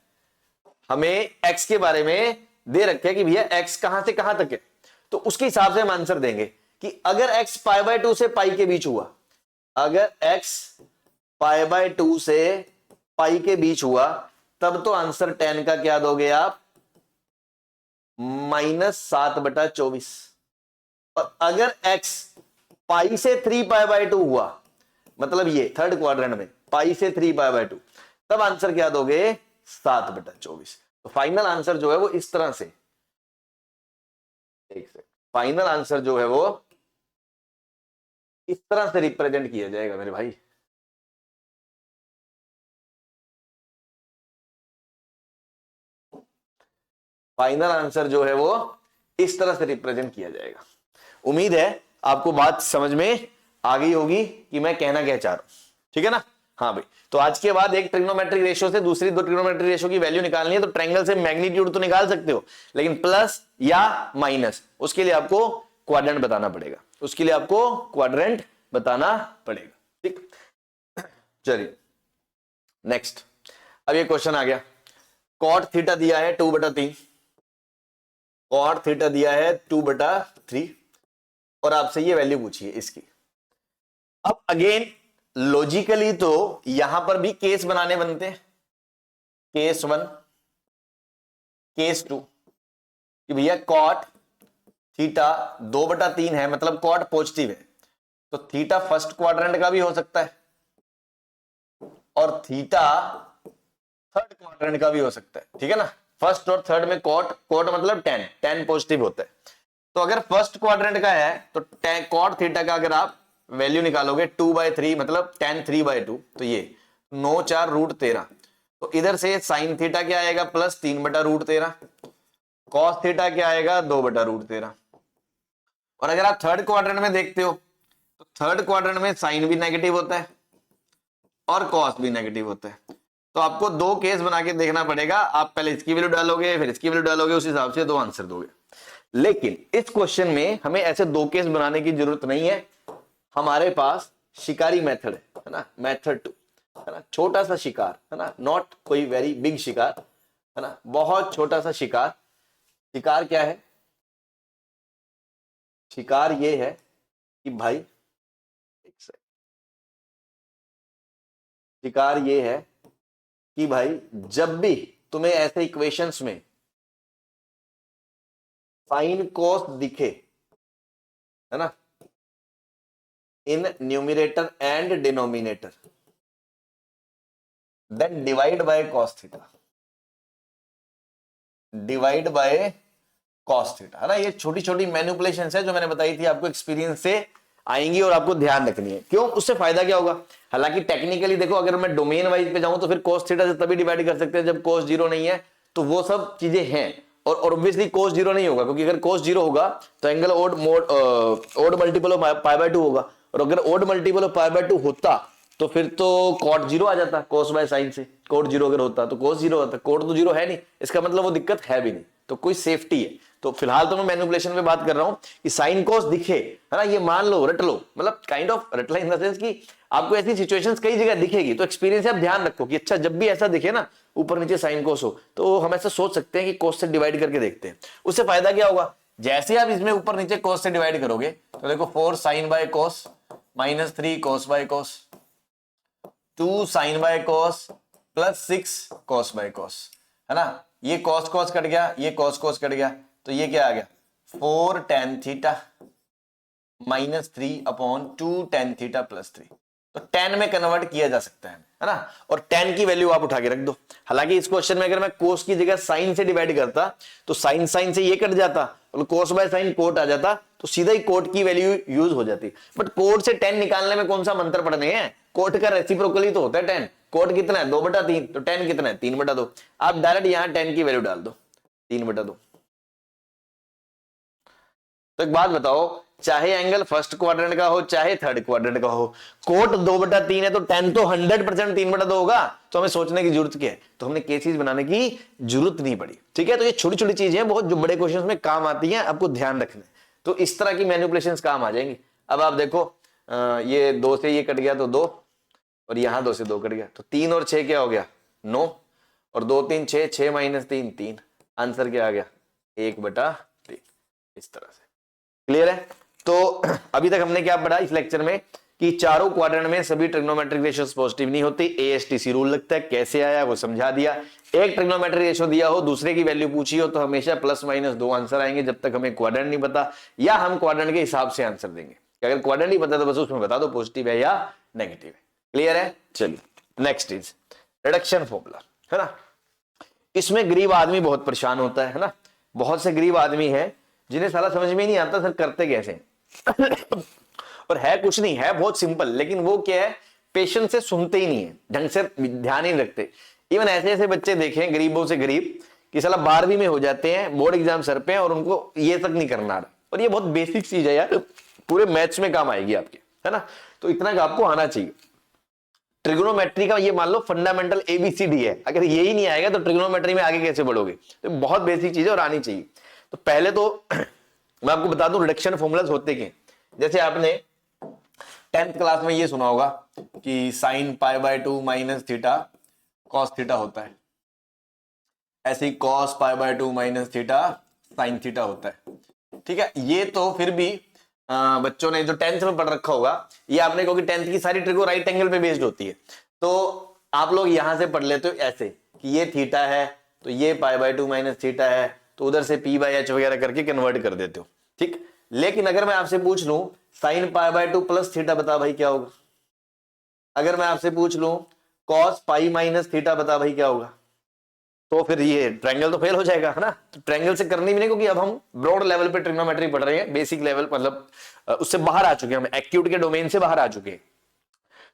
हमें x के बारे में दे रखा है कि भैया x कहां से कहां तक है, तो उसके हिसाब से हम आंसर देंगे कि अगर x π/2 से पाई के बीच हुआ, अगर x π/2 से पाई के बीच हुआ, तब तो आंसर tan का क्या दोगे आप, -7/24। और अगर x पाई से 3π/2 हुआ, मतलब ये थर्ड क्वाड्रेंट में पाई से 3π/2, तब आंसर क्या दोगे, 7/24। तो फाइनल आंसर जो है वो इस तरह से, एक सेकंड, फाइनल आंसर जो है वो इस तरह से रिप्रेजेंट किया जाएगा मेरे भाई। फाइनल आंसर जो है वो इस तरह से रिप्रेजेंट किया जाएगा। उम्मीद है आपको बात समझ में आ गई होगी कि मैं कहना क्या चाह रहा हूं, ठीक है ना। हाँ भाई, तो आज के बाद एक ट्रिग्नोमेट्रिक रेशियो से दूसरी दो ट्रिग्नोमेट्रिक रेशियो की वैल्यू निकालनी है, तो ट्रायंगल से मैग्नीट्यूड तो निकाल सकते हो, लेकिन प्लस या माइनस उसके लिए आपको क्वाड्रेंट बताना पड़ेगा, उसके लिए आपको क्वाड्रेंट बताना पड़ेगा। ठीक, चलिए नेक्स्ट। अब ये क्वेश्चन आ गया, कॉट थीटा दिया है 2/3, कॉट थीटा दिया है 2/3, और आपसे ये वैल्यू पूछी है इसकी। अब अगेन लॉजिकली तो यहां पर भी केस बनाने बनते हैं, केस 1, केस 2, कि भैया कॉट थीटा 2/3 है, मतलब कॉट पॉजिटिव है, तो थीटा फर्स्ट क्वाड्रेंट का भी हो सकता है और थीटा थर्ड क्वाड्रेंट का भी हो सकता है। ठीक है ना, फर्स्ट और थर्ड में कॉट, कॉट मतलब tan पॉजिटिव होता है, तो अगर फर्स्ट क्वाड्रेंट का है तो कॉट थीटा का अगर आप वैल्यू निकालोगे 2/3 मतलब tan 3/2, तो ये 9×4√13, तो इधर से साइन थीटा क्या आएगा, प्लस 3/√13, कॉस थीटा क्या आएगा, 2/√13। और अगर आप थर्ड क्वाड्रेंट में देखते हो तो थर्ड क्वाड्रेंट में साइन भी नेगेटिव होता है और कॉस भी नेगेटिव होता है, तो आपको दो केस बना के देखना पड़ेगा। आप पहले इसकी वैल्यू डालोगे, फिर इसकी वैल्यू डालोगे, उस हिसाब से दो आंसर दोगे। लेकिन इस क्वेश्चन में हमें ऐसे दो केस बनाने की जरूरत नहीं है, हमारे पास शिकारी मेथड है ना, मेथड 2 है ना, छोटा सा शिकार है ना, नॉट कोई वेरी बिग शिकार है ना, बहुत छोटा सा शिकार। शिकार क्या है, शिकार ये है कि भाई, शिकार ये है कि भाई जब भी तुम्हें ऐसे इक्वेशंस में साइन कोस दिखे है ना, in numerator and denominator, then divide by cos theta, divide by cos theta, है ना। ये छोटी छोटी मैनिपुलेशंस है जो मैंने बताई थी आपको, एक्सपीरियंस से आएंगी और आपको ध्यान रखनी है। क्यों, उससे फायदा क्या होगा, हालांकि टेक्निकली देखो अगर मैं डोमेन वाइज पे जाऊं तो फिर cos थीटा से तभी डिवाइड कर सकते हैं जब cos 0 नहीं है, तो वो सब चीजें हैं। और ऑब्वियसली cos 0 नहीं होगा, क्योंकि अगर cos 0 होगा तो एंगल ओड मल्टीपल ऑफ π/2 होगा, और अगर ओड मल्टीपल ऑफ π/2 होता तो फिर तो cot 0 आ जाता, cos बाय साइन से cot 0 अगर होता तो cos 0 होता, cot तो 0 है नहीं, इसका मतलब वो दिक्कत है भी नहीं, तो कोई सेफ्टी है। तो फिलहाल तो मैं मैनिपुलेशन पे बात कर रहा हूं कि साइन कोस दिखे है ना, ये मान लो, रट लो, मतलब काइंड ऑफ रटला इन द सेंस कि आपको ऐसी सिचुएशंस कई जगह दिखेगी, तो एक्सपीरियंस से आप ध्यान रखो कि अच्छा जब भी ऐसा दिखे ना ऊपर नीचे साइन कोस हो, तो हम ऐसा सोच सकते हैं कि कोस से डिवाइड करके देखते हैं। उससे फायदा क्या होगा, जैसे आप इसमें ऊपर नीचे कोस से डिवाइड करोगे तो देखो 4 sine by cos -3 cos by cos, 2 sin by cos plus 6 cos by cos, है ना। ये cos cos कट गया, ये cos cos कट गया, तो ये क्या आ गया 4 tan theta -3/2 tan theta plus 3। तो tan में कन्वर्ट किया जा सकता है ना। और tan की वैल्यू आप उठा के रख दो। हालांकि इस क्वेश्चन में अगर मैं cos की जगह sin से डिवाइड करता तो sin sin से ये कट जाता और cos बाय sin कोट आ जाता, तो सीधा ही कोट की वैल्यू यूज हो जाती। बट कोट से tan निकालने में कौन सा मंत्र पढ़ने हैं, कोट का रेसिप्रोकल ही तो होता है tan। कोट कितना है 2/3, तो tan कितना है 3/2। आप डायरेक्ट यहां tan की वैल्यू डाल दो 3/2। तो एक बात बताओ, चाहे एंगल फर्स्ट क्वाड्रेंट का हो चाहे थर्ड क्वाड्रेंट का हो, कोट 2/3 है तो tan तो 100% 3/2 होगा। तो हमें सोचने की जरूरत क्या है, तो हमने केसेस बनाने की जरूरत नहीं पड़ी। ठीक है, तो ये छोटी छोटी चीजें हैं बहुत, जो बड़े क्वेश्चंस में काम आती हैं, आपको ध्यान रखना है। तो इस तरह की मैनिपुलेशंस काम आ जाएंगी। अब आप देखो ये 2 से ये कट गया तो 2, और यहां 2 से 2 कट गया, तो 3 और 6 क्या हो गया 9, और 2 3 6, 6 - 3 3। आंसर क्या आ गया 1/3। इस तरह से क्लियर है। तो अभी तक हमने क्या पढ़ा इस लेक्चर में कि चारों क्वाड्रेंट में सभी ट्रिग्नोमेट्रिक रेशियोज पॉजिटिव नहीं होती, एएसटीसी रूल लगता है। कैसे आया वो समझा दिया। एक ट्रिग्नोमेट्रिक रेशियो दिया हो, दूसरे की वैल्यू पूछी हो, तो हमेशा ±2 आंसर आएंगे जब तक हमें क्वाड्रेंट नहीं पता, या हम क्वाड्रेंट के हिसाब से आंसर देंगे। अगर क्वाड्रेंट नहीं पता तो बस उसमें बता दो पॉजिटिव है या नेगेटिव है। क्लियर है। चलिए नेक्स्ट इज रिडक्शन फॉर्मूला, है ना। इसमें गरीब आदमी बहुत परेशान होता है ना। बहुत से गरीब आदमी हैं जिन्हें साला समझ में नहीं आता सर करते कैसे और है कुछ नहीं, है बहुत सिंपल, लेकिन वो क्या है पेशेंस से सुनते ही नहीं है, ढंग से ध्यान ही नहीं रखते। इवन ऐसे ऐसे बच्चे देखें गरीबों से गरीब कि साला 12वीं में हो जाते हैं, बोर्ड एग्जाम सर पे, और उनको ये तक नहीं करना आ रहा। और ये बहुत बेसिक चीज है यार, पूरे मैथ्स में काम आएगी आपके, है ना। तो इतना का आपको आना चाहिए। ट्रिग्नोमेट्री का ये मान लो फंडामेंटल एबीसीडी है, अगर यही नहीं आएगा तो ट्रिग्नोमेट्री में आगे कैसे बढ़ोगे। तो बहुत बेसिक चीज है और आनी चाहिए। तो पहले तो मैं आपको बता दूं रिडक्शन फॉर्मूलाज होते क्या। जैसे आपने 10th क्लास में ये सुना होगा कि sin π/2 - थीटा cos थीटा होता है, ऐसे ही cos π/2 - थीटा sin थीटा होता है। ठीक है, ये तो फिर भी बच्चों ने जो 10th में पढ़ रखा होगा, ये आपने कहो कि 10th की सारी ट्रिको राइट एंगल पे बेस्ड होती है, तो आप लोग यहां से पढ़ लेते हो ऐसे कि ये थीटा है तो ये π/2 - थीटा है, तो उधर से p/h वगैरह करके कन्वर्ट कर देते हो। ठीक, लेकिन अगर मैं आपसे पूछ लूं sin π/2 प्लस थीटा बता भाई क्या होगा। अगर मैं आपसे पूछ लूं cos π - थीटा बता भाई क्या होगा, तो फिर ये ट्रायंगल तो फेल हो जाएगा, है ना। तो ट्रायंगल से करनी भी नहीं, क्योंकि अब हम ब्रॉड लेवल पे ट्रिग्नोमेट्री पढ़ रहे हैं, बेसिक लेवल मतलब उससे बाहर आ चुके हैं, हम एक्यूट के डोमेन से बाहर आ चुके हैं।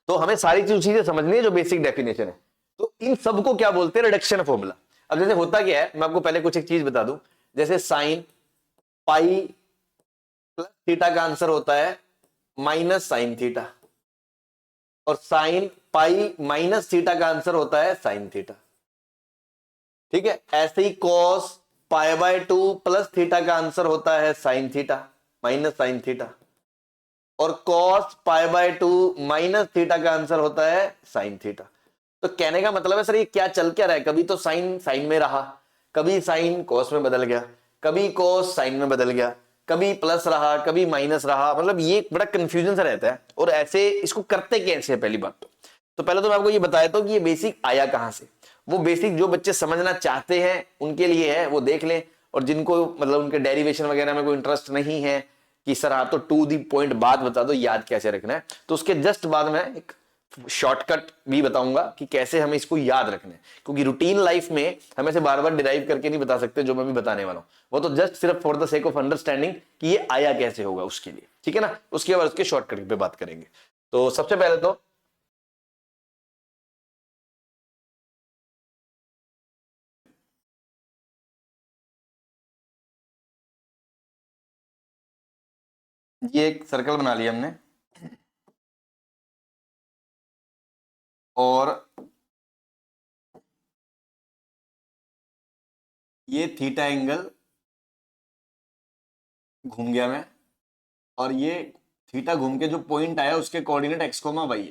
तो हमें सारी चीजें समझनी है जो बेसिक डेफिनेशन है। तो इन सबको क्या बोलते हैं रिडक्शन फॉर्मूला। अब जैसे होता क्या है, मैं आपको पहले कुछ एक चीज बता दूं। जैसे साइन पाई प्लस थीटा का आंसर होता है माइनस साइन थीटा, और साइन पाई माइनस थीटा का आंसर होता है साइन थीटा। ठीक है, ऐसे ही cos π/2 प्लस थीटा का आंसर होता है sine theta minus sine theta, और cos π/2 माइनस थीटा का आंसर होता है साइन थीटा। तो कहने का मतलब है सर ये क्या चल क्या रहा है, कभी तो साइन साइन में रहा, कभी साइन cos में बदल गया, कभी cos साइन में बदल गया, कभी प्लस रहा, कभी माइनस रहा, मतलब ये बड़ा कंफ्यूजन सा रहता है। और ऐसे इसको करते कैसे है, पहली बात तो पहले तो मैं आपको ये बताया था कि ये बेसिक आया कहां से। वो बेसिक जो बच्चे समझना चाहते हैं उनके लिए है, वो देख लें। और जिनको मतलब उनके डेरिवेशन वगैरह में कोई इंटरेस्ट नहीं है कि सर आप तो टू दी पॉइंट बात बता दो याद कैसे रखना है, तो उसके जस्ट बाद में एक शॉर्टकट भी बताऊंगा कि कैसे हमें इसको याद रखना है। क्योंकि रूटीन लाइफ में हम ऐसे बार बार डिराइव करके नहीं बता सकते जो मैं भी बताने वाला हूं, वो तो जस्ट सिर्फ for the sake of understanding कि ये आया कैसे होगा उसके लिए। ठीक है ना, उसके बाद उसके शॉर्टकट पे बात करेंगे। तो सबसे पहले तो ये एक सर्कल बना लिया हमने, और ये थीटा एंगल घूम गया मैं, और ये थीटा घूम के जो पॉइंट आया उसके कोऑर्डिनेट x, y है।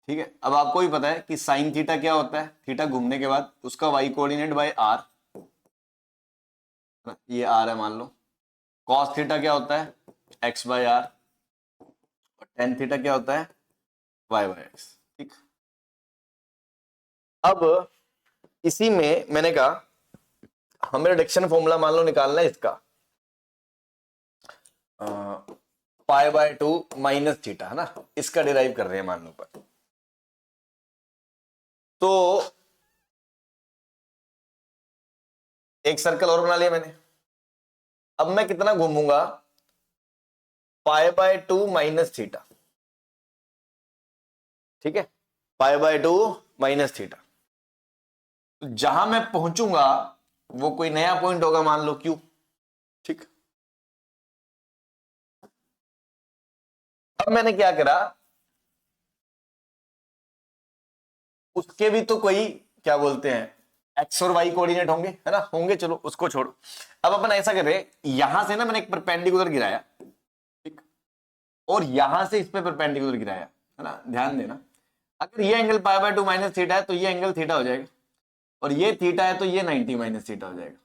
ठीक है, अब आपको भी पता है कि साइन थीटा क्या होता है, थीटा घूमने के बाद उसका y कोऑर्डिनेट बाय r, ये r है मान लो। cos थीटा क्या होता है x/r, और tan थीटा क्या होता है, y बाय एक्स। ठीक, अब इसी में मैंने कहा हमें रिडक्शन फॉर्मूला मान लो निकालना है इसका, पाई बाय 2 माइनस थीटा, है ना, इसका डिराइव कर रहे हैं मान लो पर। तो एक सर्कल और बना लिया मैंने। अब मैं कितना घूमूंगा, पाई बाय 2 माइनस थीटा। ठीक है, पाई बाय 2 माइनस थीटा। तो जहां मैं पहुंचूंगा वो कोई नया पॉइंट होगा, मान लो क्यू। ठीक, अब मैंने क्या करा, उसके भी तो कोई क्या बोलते हैं एक्स और वाई कोऑर्डिनेट होंगे, है ना, होंगे, चलो उसको छोड़ो। अब अपन ऐसा कर रहे, यहां से ना मैंने एक परपेंडिकुलर गिराया, ठीक, और यहां से इस पे परपेंडिकुलर गिराया, है ना, ध्यान देना। अगर ये angle pi by 2 minus theta है तो ये एंगल थीटा हो जाएगा, और ये थीटा है तो ये 90 माइनस थीटा हो जाएगा।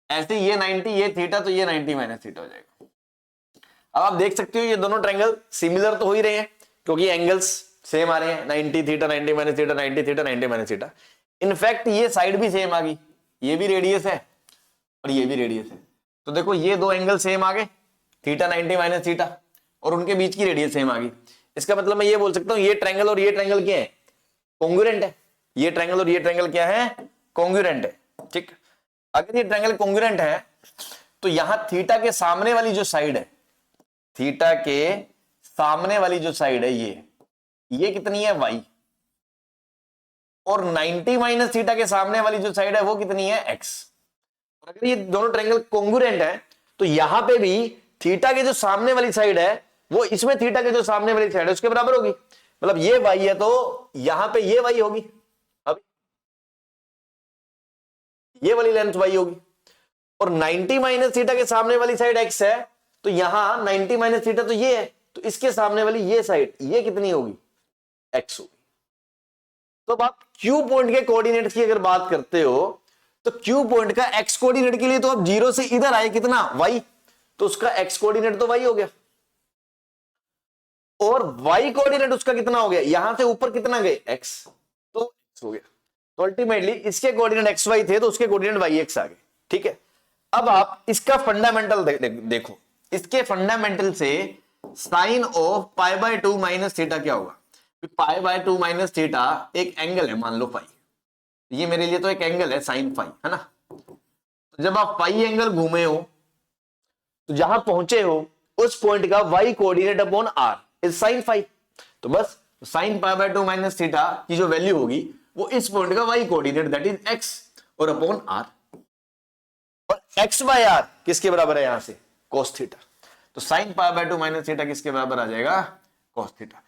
ऐसे ये 90, ये थीटा, तो ये 90 माइनस थीटा हो जाएगा। अब आप देख सकते हो ये दोनों ट्रायंगल सिमिलर तो हो ही रहे हैं, क्योंकि एंगल्स सेम आ रहे हैं, 90 theta 90 minus theta, 90 theta 90 minus theta. In fact ये साइड भी सेम आ गई, ये भी रेडियस है और ये भी रेडियस है। तो देखो ये दो एंगल सेम आ गए, थीटा 90 माइनस थीटा, और उनके बीच की रेडियस सेम आ गई। इसका मतलब मैं ये बोल सकता हूं ये ट्रायंगल और ये ट्रायंगल क्या है, कॉन्ग्रुएंट है। ये ट्रायंगल और ये ट्रायंगल क्या है, कॉन्ग्रुएंट है। ठीक, अगर ये ट्रायंगल कॉन्ग्रुएंट है तो यहां थीटा के सामने वाली जो साइड है, थीटा के सामने वाली जो साइड है ये कितनी है, y, और 90 माइनस थीटा के सामने वाली जो साइड है वो कितनी है, x। और अगर ये दोनों ट्रायंगल कॉन्ग्रुएंट है तो यहां पे भी थीटा के जो सामने वाली साइड है वो इसमें थीटा के जो सामने वाली साइड है उसके बराबर होगी। मतलब ये y है तो यहां पे ये y होगी, अब ये वाली लेंथ y होगी, और 90 माइनस थीटा के सामने वाली साइड x है तो यहां 90 माइनस थीटा तो ये है, तो इसके सामने वाली ये साइड ये कितनी होगी, x होगी। तो अब आप Q पॉइंट के कोऑर्डिनेट्स की अगर बात करते हो तो Q पॉइंट का x कोऑर्डिनेट के लिए तो अब जीरो से इधर आए कितना, y, तो उसका x कोऑर्डिनेट तो y हो गया, और y कोऑर्डिनेट उसका कितना हो गया, यहां से ऊपर कितना गए, x, तो x हो गया। तो अल्टीमेटली इसके कोऑर्डिनेट एक्स वाई थे तो उसके कोऑर्डिनेट वाई एक्स आ गए। ठीक है, अब आप इसका फंडामेंटल देखो, इसके फंडामेंटल से sine of pi by 2 minus theta क्या होगा, पाई बाय 2 माइनस थीटा एक एंगल है, मान लो फाई, ये मेरे लिए तो एक एंगल है साइन फाई, है ना। तो जब आप फाई एंगल घूमे हो तो जहां पहुंचे हो उस पॉइंट का y coordinate upon r is sine phi. तो बस sine pi by 2 minus theta की जो वैल्यू होगी वो इस पॉइंट का y coordinate that is x और अपॉन r, और x बाय r किसके बराबर है यहां से, cos थीटा। तो sine pi by 2 minus theta किसके बराबर आ जाएगा, cos थीटा।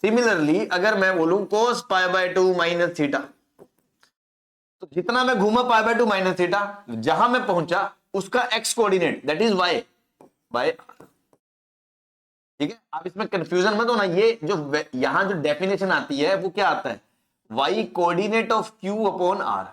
सिमिलरली अगर मैं बोलूं cos pi by 2 minus theta, तो जितना मैं घूमा पाई बाय 2 माइनस थीटा, जहां मैं पहुंचा उसका x coordinate that is y by r। ठीक है, आप इसमें कंफ्यूजन मत होना, ये जो यहां जो डेफिनेशन आती है वो क्या आता है, y coordinate of q upon r,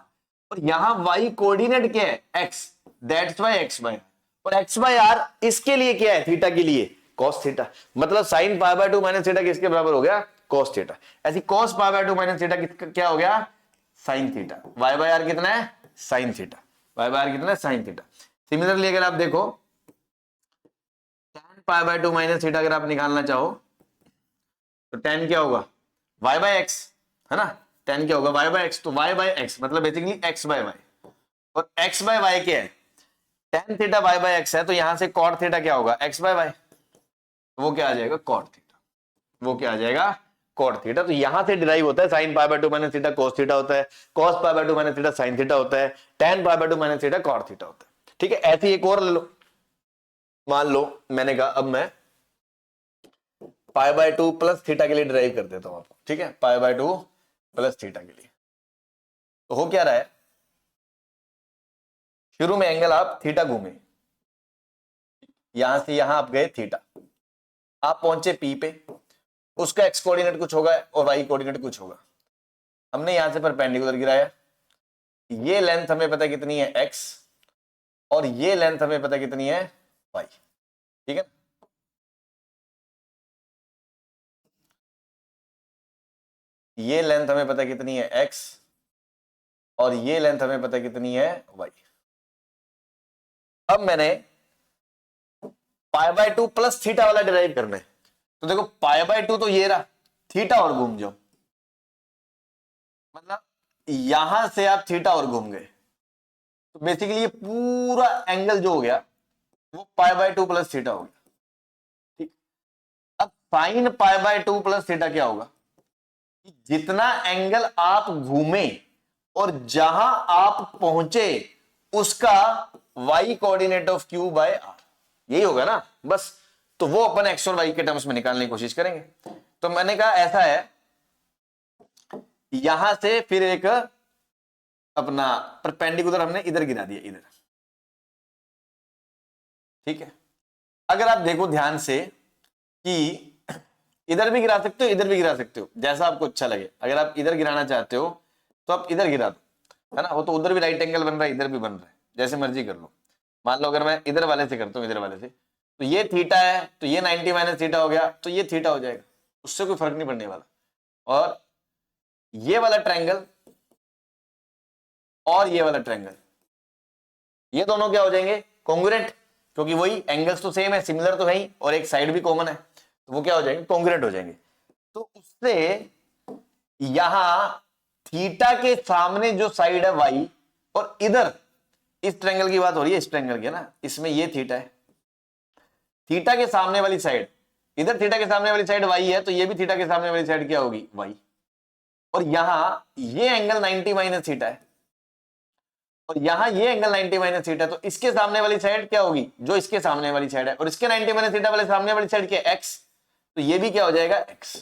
और यहां y कोऑर्डिनेट क्या है, x, that's y x by, और x बाय r इसके लिए क्या है, थीटा के लिए cos थीटा। मतलब sin pi by 2 minus theta किसके बराबर हो गया, cos थीटा। ऐसी cos pi by 2 minus theta क्या हो गया, sin theta. y by r कितना है, sin theta. y by r कितना है, sin थीटा। सिमिलरली अगर आप देखो tan pi by 2 minus theta अगर आप निकालना चाहो तो tan क्या होगा, y बाय x, है ना, tan क्या होगा, y बाय x, तो y बाय x मतलब बेसिकली x बाय y, और x बाय y क्या है, tan theta y by x है तो यहां से cot थीटा क्या होगा, x बाय y, वो क्या आ जाएगा, cot थीटा, वो क्या आ जाएगा, cot थीटा। तो यहां से डिराइव होता है sin pi by 2 minus theta cos theta होता है, cos pi by 2 minus theta sin theta होता है, tan pi by 2 minus theta cot theta होता है। ठीक है, ऐसी एक और ले लो, मान लो मैंने कहा अब मैं पाई बाय 2 प्लस थीटा के लिए डिराइव कर देता हूं आपको। ठीक है, पाई बाय 2 प्लस थीटा के लिए तो हो क्या रहा है, शुरू में एंगल आप थीटा घूमे, यहां से यहां आप गए थीटा, आप पहुंचे पी पे, उसका एक्स कोऑर्डिनेट कुछ होगा और वाई कोऑर्डिनेट कुछ होगा, हमने यहां से परपेंडिकुलर गिराया, ये लेंथ हमें पता कितनी है एक्स, और ये लेंथ हमें पता कितनी है वाई। ठीक है, ये लेंथ हमें पता कितनी है x, और ये लेंथ हमें पता कितनी है y। अब मैंने π/2 प्लस थीटा वाला डिराइव करना है, तो देखो π/2 तो ये रहा, थीटा और घूम जाओ, मतलब यहां से आप थीटा और घूम गए, तो बेसिकली ये पूरा एंगल जो हो गया वो π/2 प्लस थीटा हो गया। ठीक, अब साइन π/2 प्लस थीटा क्या होगा, जितना एंगल आप घूमे और जहां आप पहुंचे उसका y coordinate of q by r, यही होगा ना बस। तो वो अपन x और y के टर्म्स में निकालने की कोशिश करेंगे। तो मैंने कहा ऐसा है, यहां से फिर एक अपना परपेंडिकुलर हमने इधर गिरा दिया, इधर। ठीक है, अगर आप देखो ध्यान से कि इधर भी गिरा सकते हो, इधर भी गिरा सकते हो, जैसा आपको अच्छा लगे। अगर आप इधर गिराना चाहते हो तो आप इधर गिरा दो, है ना, वो तो उधर भी राइट एंगल बन रहा है, इधर भी बन रहा है, जैसे मर्जी कर लो। मान लो अगर मैं इधर वाले से करता हूं, इधर वाले से, तो ये थीटा है, तो ये 90 माइनस थीटा हो गया, तो ये थीटा हो जाएगा, उससे कोई फर्क नहीं पड़ने वाला। और ये वाला ट्रायंगल और ये वाला ट्रायंगल, ये दोनों क्या हो जाएंगे, कॉन्ग्रुएंट, क्योंकि वही एंगल्स तो सेम है, सिमिलर तो है ही, और एक साइड भी कॉमन है, तो वो क्या हो जाएंगे, कॉन्ग्रुएंट हो जाएंगे। तो उससे यहां थीटा के सामने जो साइड है वाई, और इधर इस ट्रायंगल की बात हो रही है, इस ट्रायंगल की ना, इसमें ये थीटा है, थीटा के सामने वाली साइड, इधर थीटा के सामने वाली साइड वाई है, तो ये भी थीटा के सामने वाली साइड क्या होगी, वाई। और यहां ये एंगल 90 माइनस थीटा है, और यहां ये एंगल 90 माइनस थीटा, तो इसके सामने वाली साइड क्या होगी, जो इसके सामने वाली साइड है, और इसके 90 माइनस थीटा वाले सामने वाली साइड क्या है, एक्स, तो ये भी क्या हो जाएगा, एक्स।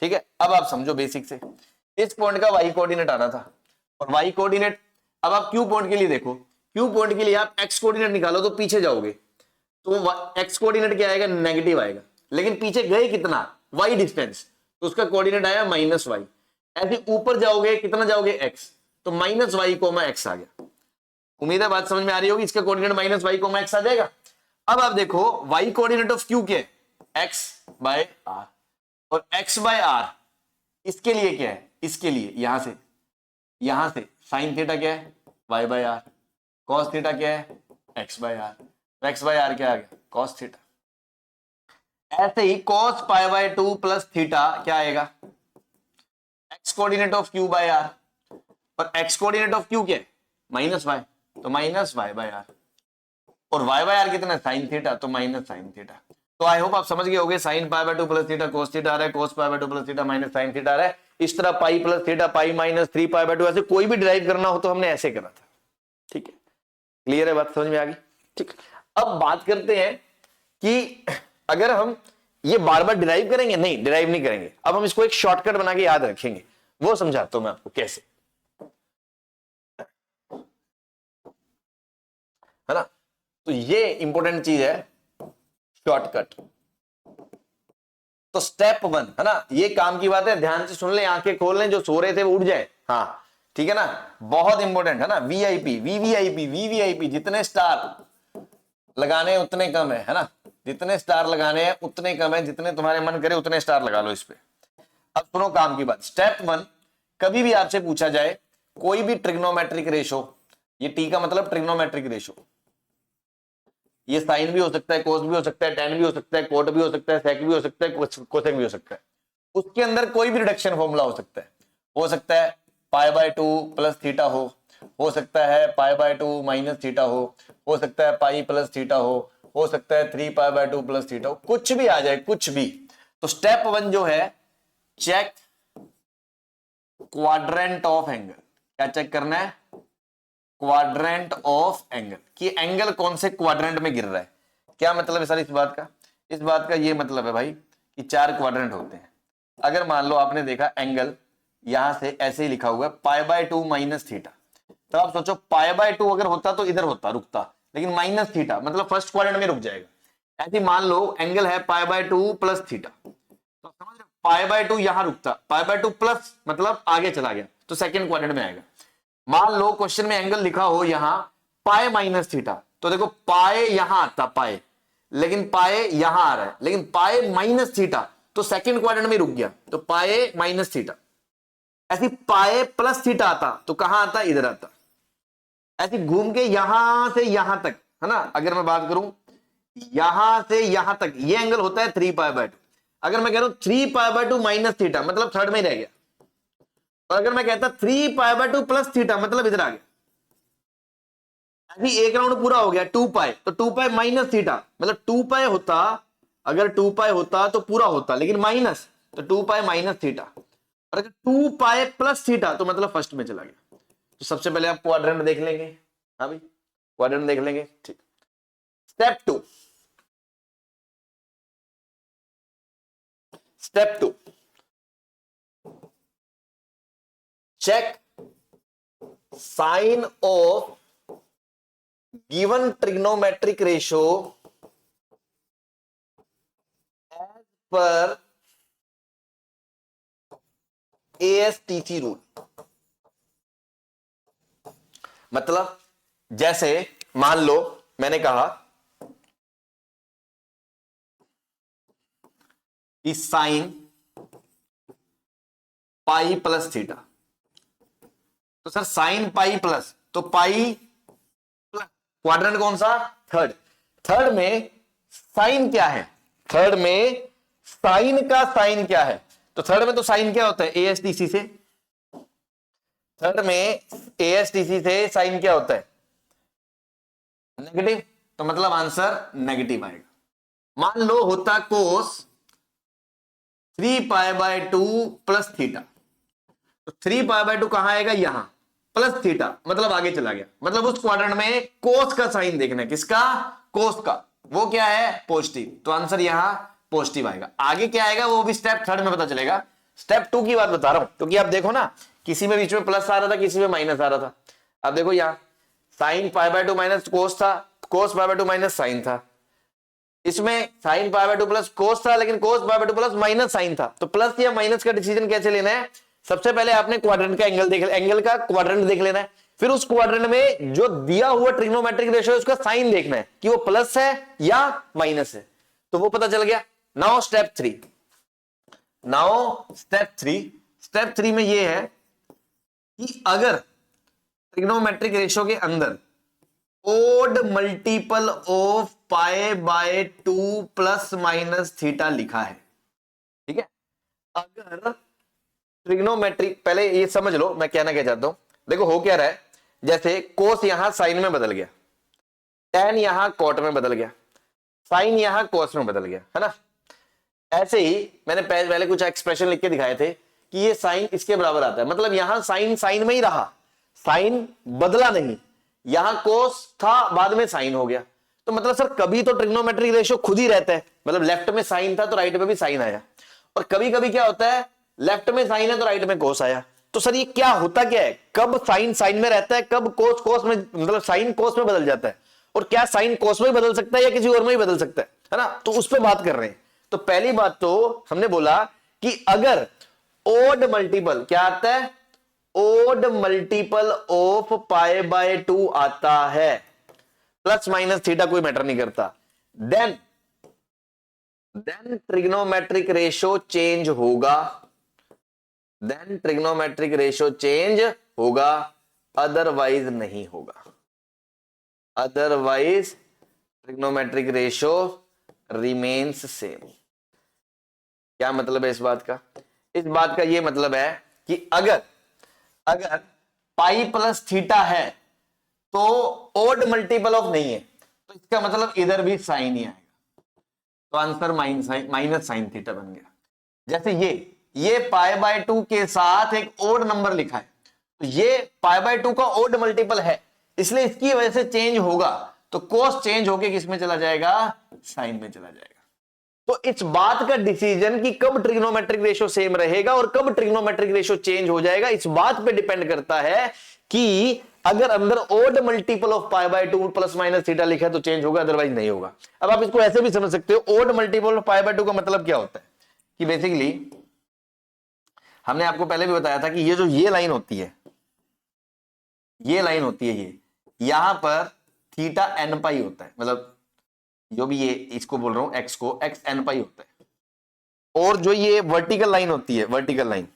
ठीक है, अब आप समझो बेसिक से, इस पॉइंट का वाई कोऑर्डिनेट आना था, और वाई कोऑर्डिनेट, अब आप क्यू पॉइंट के लिए देखो, क्यू पॉइंट के लिए आप एक्स कोऑर्डिनेट निकालो तो पीछे जाओगे, तो एक्स कोऑर्डिनेट क्या आएगा, नेगेटिव आएगा, लेकिन पीछे गए कितना, वाई डिस्टेंस, तो उसका कोऑर्डिनेट आया माइनस वाई। ऐसे ऊपर जाओगे कितना जाओगे, एक्स, तो माइनस वाई कोमा एक्स आ गया। उम्मीद है बात समझ में आ रही होगी, इसका coordinate minus Y comma X आ जाएगा। अब आप देखो वाई कोऑर्डिनेट ऑफ क्यू क्या है, एक्स बाय आर, और एक्स बाय आर इसके लिए क्या है, इसके लिए यहां से साइन थीटा क्या है, y by r, cos theta क्या है, x by r, x by r क्या आ गया, कॉस थीटा। ऐसे ही कॉस π/2 प्लस थीटा क्या आएगा, X coordinate of Q by are, और एक्स कोऑर्डिनेट ऑफ क्यू क्या है, माइनस वाई, तो माइनस वाई बाय आर, और वाई बाय आर कितना, साइन थीटा, तो माइनस साइन थीटा। तो आई होप आप समझ गए होंगे, sine π/2 plus theta cos theta आ रहा है, cos π/2 plus theta minus sine theta आ रहा है। इस तरह pi plus theta pi minus 3π/2, ऐसे कोई भी डिराइव करना हो तो हमने ऐसे करा था। ठीक है, क्लियर है, बात समझ में आ गई। ठीक, अब बात करते हैं कि अगर हम ये बार बार डिराइव करेंगे, नहीं डिराइव नहीं करेंगे, अब हम इसको एक शॉर्टकट बना के याद रखेंगे, वो समझाता हूं मैं आपको कैसे, है ना। तो ये इंपॉर्टेंट चीज है शॉर्टकट। तो स्टेप 1 है ना, ये काम की बात है, ध्यान से सुन ले, आंखें खोल लें, जो सो रहे थे वो उठ जाए। हाँ ठीक है ना, बहुत इंपॉर्टेंट है ना। वीआईपी वीवीआईपी वीवीआईपी, जितने स्टार लगाने हैं उतने कम है ना, जितने स्टार लगाने हैं उतने कम है, जितने तुम्हारे मन करे उतने स्टार लगा लो इस पे। अब सुनो काम की बात, स्टेप 1, कभी भी आपसे पूछा जाए कोई भी ट्रिग्नोमेट्रिक रेशो, ये टी का मतलब ट्रिग्नोमेट्रिक रेशो, ये साइन भी हो सकता है, कोस भी हो सकता है, टेन भी हो सकता है, कोट भी हो सकता है, सेक भी हो सकता है, कोसेक भी हो सकता है, उसके अंदर कोई भी रिडक्शन फॉर्मूला हो सकता है π/2 प्लस थीटा हो सकता है π/2 माइनस थीटा हो सकता है पाई प्लस थीटा हो सकता है 3π/2 प्लस थीटा हो, कुछ भी आ जाए, कुछ भी। तो स्टेप 1 जो है, चेक क्वाड्रेंट ऑफ एंगल। क्या चेक करना है, क्वाड्रेंट ऑफ एंगल, कि एंगल कौन से क्वाड्रेंट में गिर रहा है। क्या मतलब है सर इस बात का, इस बात का ये मतलब है भाई कि 4 क्वाड्रेंट होते हैं। अगर मान लो आपने देखा एंगल यहां से ऐसे ही लिखा हुआ है π/2 माइनस थीटा, तो आप सोचो π/2 अगर होता तो इधर होता, रुकता, लेकिन माइनस थीटा मतलब फर्स्ट क्वाड्रेंट में रुक जाएगा। ऐसे मान लो एंगल है π/2 प्लस थीटा, तो समझ रहे हो, π/2 यहां रुकता, π/2 प्लस मतलब आगे चला गया तो सेकंड क्वाड्रेंट में आएगा। मान लो क्वेश्चन में एंगल लिखा हो यहां पाए माइनस थीटा, तो देखो पाए यहां आता पाए, लेकिन पाए यहां आ रहा है, लेकिन पाए माइनस थीटा, तो सेकंड क्वाड्रेंट में रुक गया, तो पाए माइनस थीटा। ऐसी पाए प्लस थीटा आता तो कहां आता, इधर आता। ऐसी घूम के यहां से यहां तक, है ना, अगर मैं बात करूं यहां से यहां तक, ये एंगल होता है 3π/2। अगर मैं कह रहा हूं 3π/2 माइनस थीटा, मतलब थर्ड में रह गया। और अगर मैं कहता 3π/2 प्लस थीटा, मतलब इधर आ गया। अभी एक राउंड पूरा हो गया 2π, तो 2π माइनस थीटा, मतलब 2π होता, अगर 2π होता तो पूरा होता, लेकिन माइनस, तो 2π माइनस थीटा। और अगर 2π प्लस थीटा तो मतलब फर्स्ट में चला गया। तो सबसे पहले आप क्वाड्रेंट देख लेंगे। हाँ भाई, क्वाड्रेंट देख लेंगे, ठीक। Step two, step two, check sign of given trigonometric ratio as पर ASTC रूल। मतलब जैसे मान लो मैंने कहा कि साइन पाई प्लस थीटा, तो सर साइन पाई प्लस, तो पाई प्लस, क्वाड्रेंट कौन सा, थर्ड। थर्ड में साइन क्या है, थर्ड में साइन का साइन क्या है, तो थर्ड में तो साइन क्या होता है, ASTC से। थर्ड में ASTC से साइन क्या होता है, नेगेटिव, तो मतलब आंसर नेगेटिव आएगा। मान लो होता कोस 3π/2 प्लस थीटा, तो 3π/2 कहां आएगा, यहां, प्लस थीटा, मतलब आगे चला गया। मतलब उस क्वाड्रेंट में कोस का साइन देखना है, किसका, कोस का, वो क्या है, पॉजिटिव, तो आंसर यहां पॉजिटिव आएगा। आगे क्या आएगा वो भी स्टेप थर्ड में पता चलेगा। स्टेप 2 की बात बता रहा हूं, क्योंकि आप देखो ना, किसी में बीच में प्लस आ रहा था, किसी में माइनस आ रहा था। अब देखो यहां साइन π/2 माइनस कोस था, कोस π/2 माइनस साइन था। इसमें साइन π/2 प्लस कोस था, लेकिन कोस π/2 प्लस माइनस साइन था। तो प्लस या माइनस का डिसीजन कैसे लेना है, सबसे पहले आपने क्वाड्रेंट का एंगल देख, एंगल का क्वाड्रेंट देख लेना है। फिर उस क्वाड्रेंट में जो दिया हुआ ट्रिग्नोमेट्रिक रेशियो है उसका साइन देखना है कि वो प्लस है या माइनस है, तो वो पता चल गया। Now step 3, now step 3, step 3 में ये है कि अगर ट्रिग्नोमेट्रिक रेशियो के अंदर odd multiple of π/2 plus minus theta लिखा है, ठीक है। अगर ट्रिग्नोमेट्रिक, पहले ये समझ लो मैं कहना क्या चाहता हूं। देखो हो क्या रहा है, जैसे कोस यहां साइन में बदल गया, टेन यहां कॉट में बदल गया, साइन यहां कोस में बदल गया, है ना। ऐसे ही मैंने पहले कुछ एक्सप्रेशन लिख के दिखाए थे कि ये साइन इसके बराबर आता है, मतलब यहां साइन साइन में ही रहा, साइन बदला नहीं। यहां कोस था, बाद में साइन हो गया, तो मतलब सर कभी तो ट्रिग्नोमेट्रिक रेशियो खुद ही रहता है, मतलब लेफ्ट में साइन था तो राइट में भी साइन आया, और कभी कभी क्या होता है लेफ्ट में साइन है तो राइट में कोस आया। तो सर ये क्या होता क्या है, कब साइन साइन में रहता है, कब कोस कोस में, मतलब साइन कोस में बदल जाता है, और क्या साइन कोस में बदल सकता है या किसी और में ही बदल सकता है ना, तो उस पर बात कर रहे हैं। तो पहली बात तो हमने बोला कि अगर ओड मल्टीपल क्या आता है, ओड मल्टीपल ऑफ π/2 आता है, प्लस माइनस थीटा कोई मैटर नहीं करता, देन ट्रिग्नोमेट्रिक रेशियो चेंज होगा, देन ट्रिग्नोमेट्रिक रेशियो चेंज होगा, अदरवाइज नहीं होगा, otherwise trigonometric ratio remains same. क्या मतलब है इस बात का, इस बात का ये मतलब है कि अगर पाई प्लस थीटा है तो ओड मल्टीपल ऑफ नहीं है, तो इसका मतलब इधर भी साइन ही आएगा, तो आंसर माइनस साइन थीटा बन गया। जैसे ये π/2 के साथ एक ओड नंबर लिखा है, तो ये π/2 का ओड मल्टीपल है, इसलिए इसकी वजह से चेंज होगा, तो कोस चेंज होके किस में चला जाएगा, साइन में चला जाएगा। तो इस बात का डिसीजन कि कब ट्रिग्नोमेट्रिक रेशियो सेम रहेगा और कब ट्रिग्नोमेट्रिक रेशियो चेंज हो जाएगा, इस बात पे डिपेंड करता है कि अगर अंदर odd multiple of π/2 plus minus theta लिखा है तो चेंज होगा, अदरवाइज नहीं होगा। अब आप इसको ऐसे भी समझ सकते हो, ओड मल्टीपल ऑफ π/2 का मतलब क्या होता है कि बेसिकली हमने आपको पहले भी बताया था कि ये जो ये लाइन होती है, ये लाइन होती है, ये यहां पर थीटा n पाई होता है, मतलब जो भी ये इसको बोल रहा हूं एक्स को, x n पाई होता है, और जो ये वर्टिकल लाइन होती है, वर्टिकल लाइन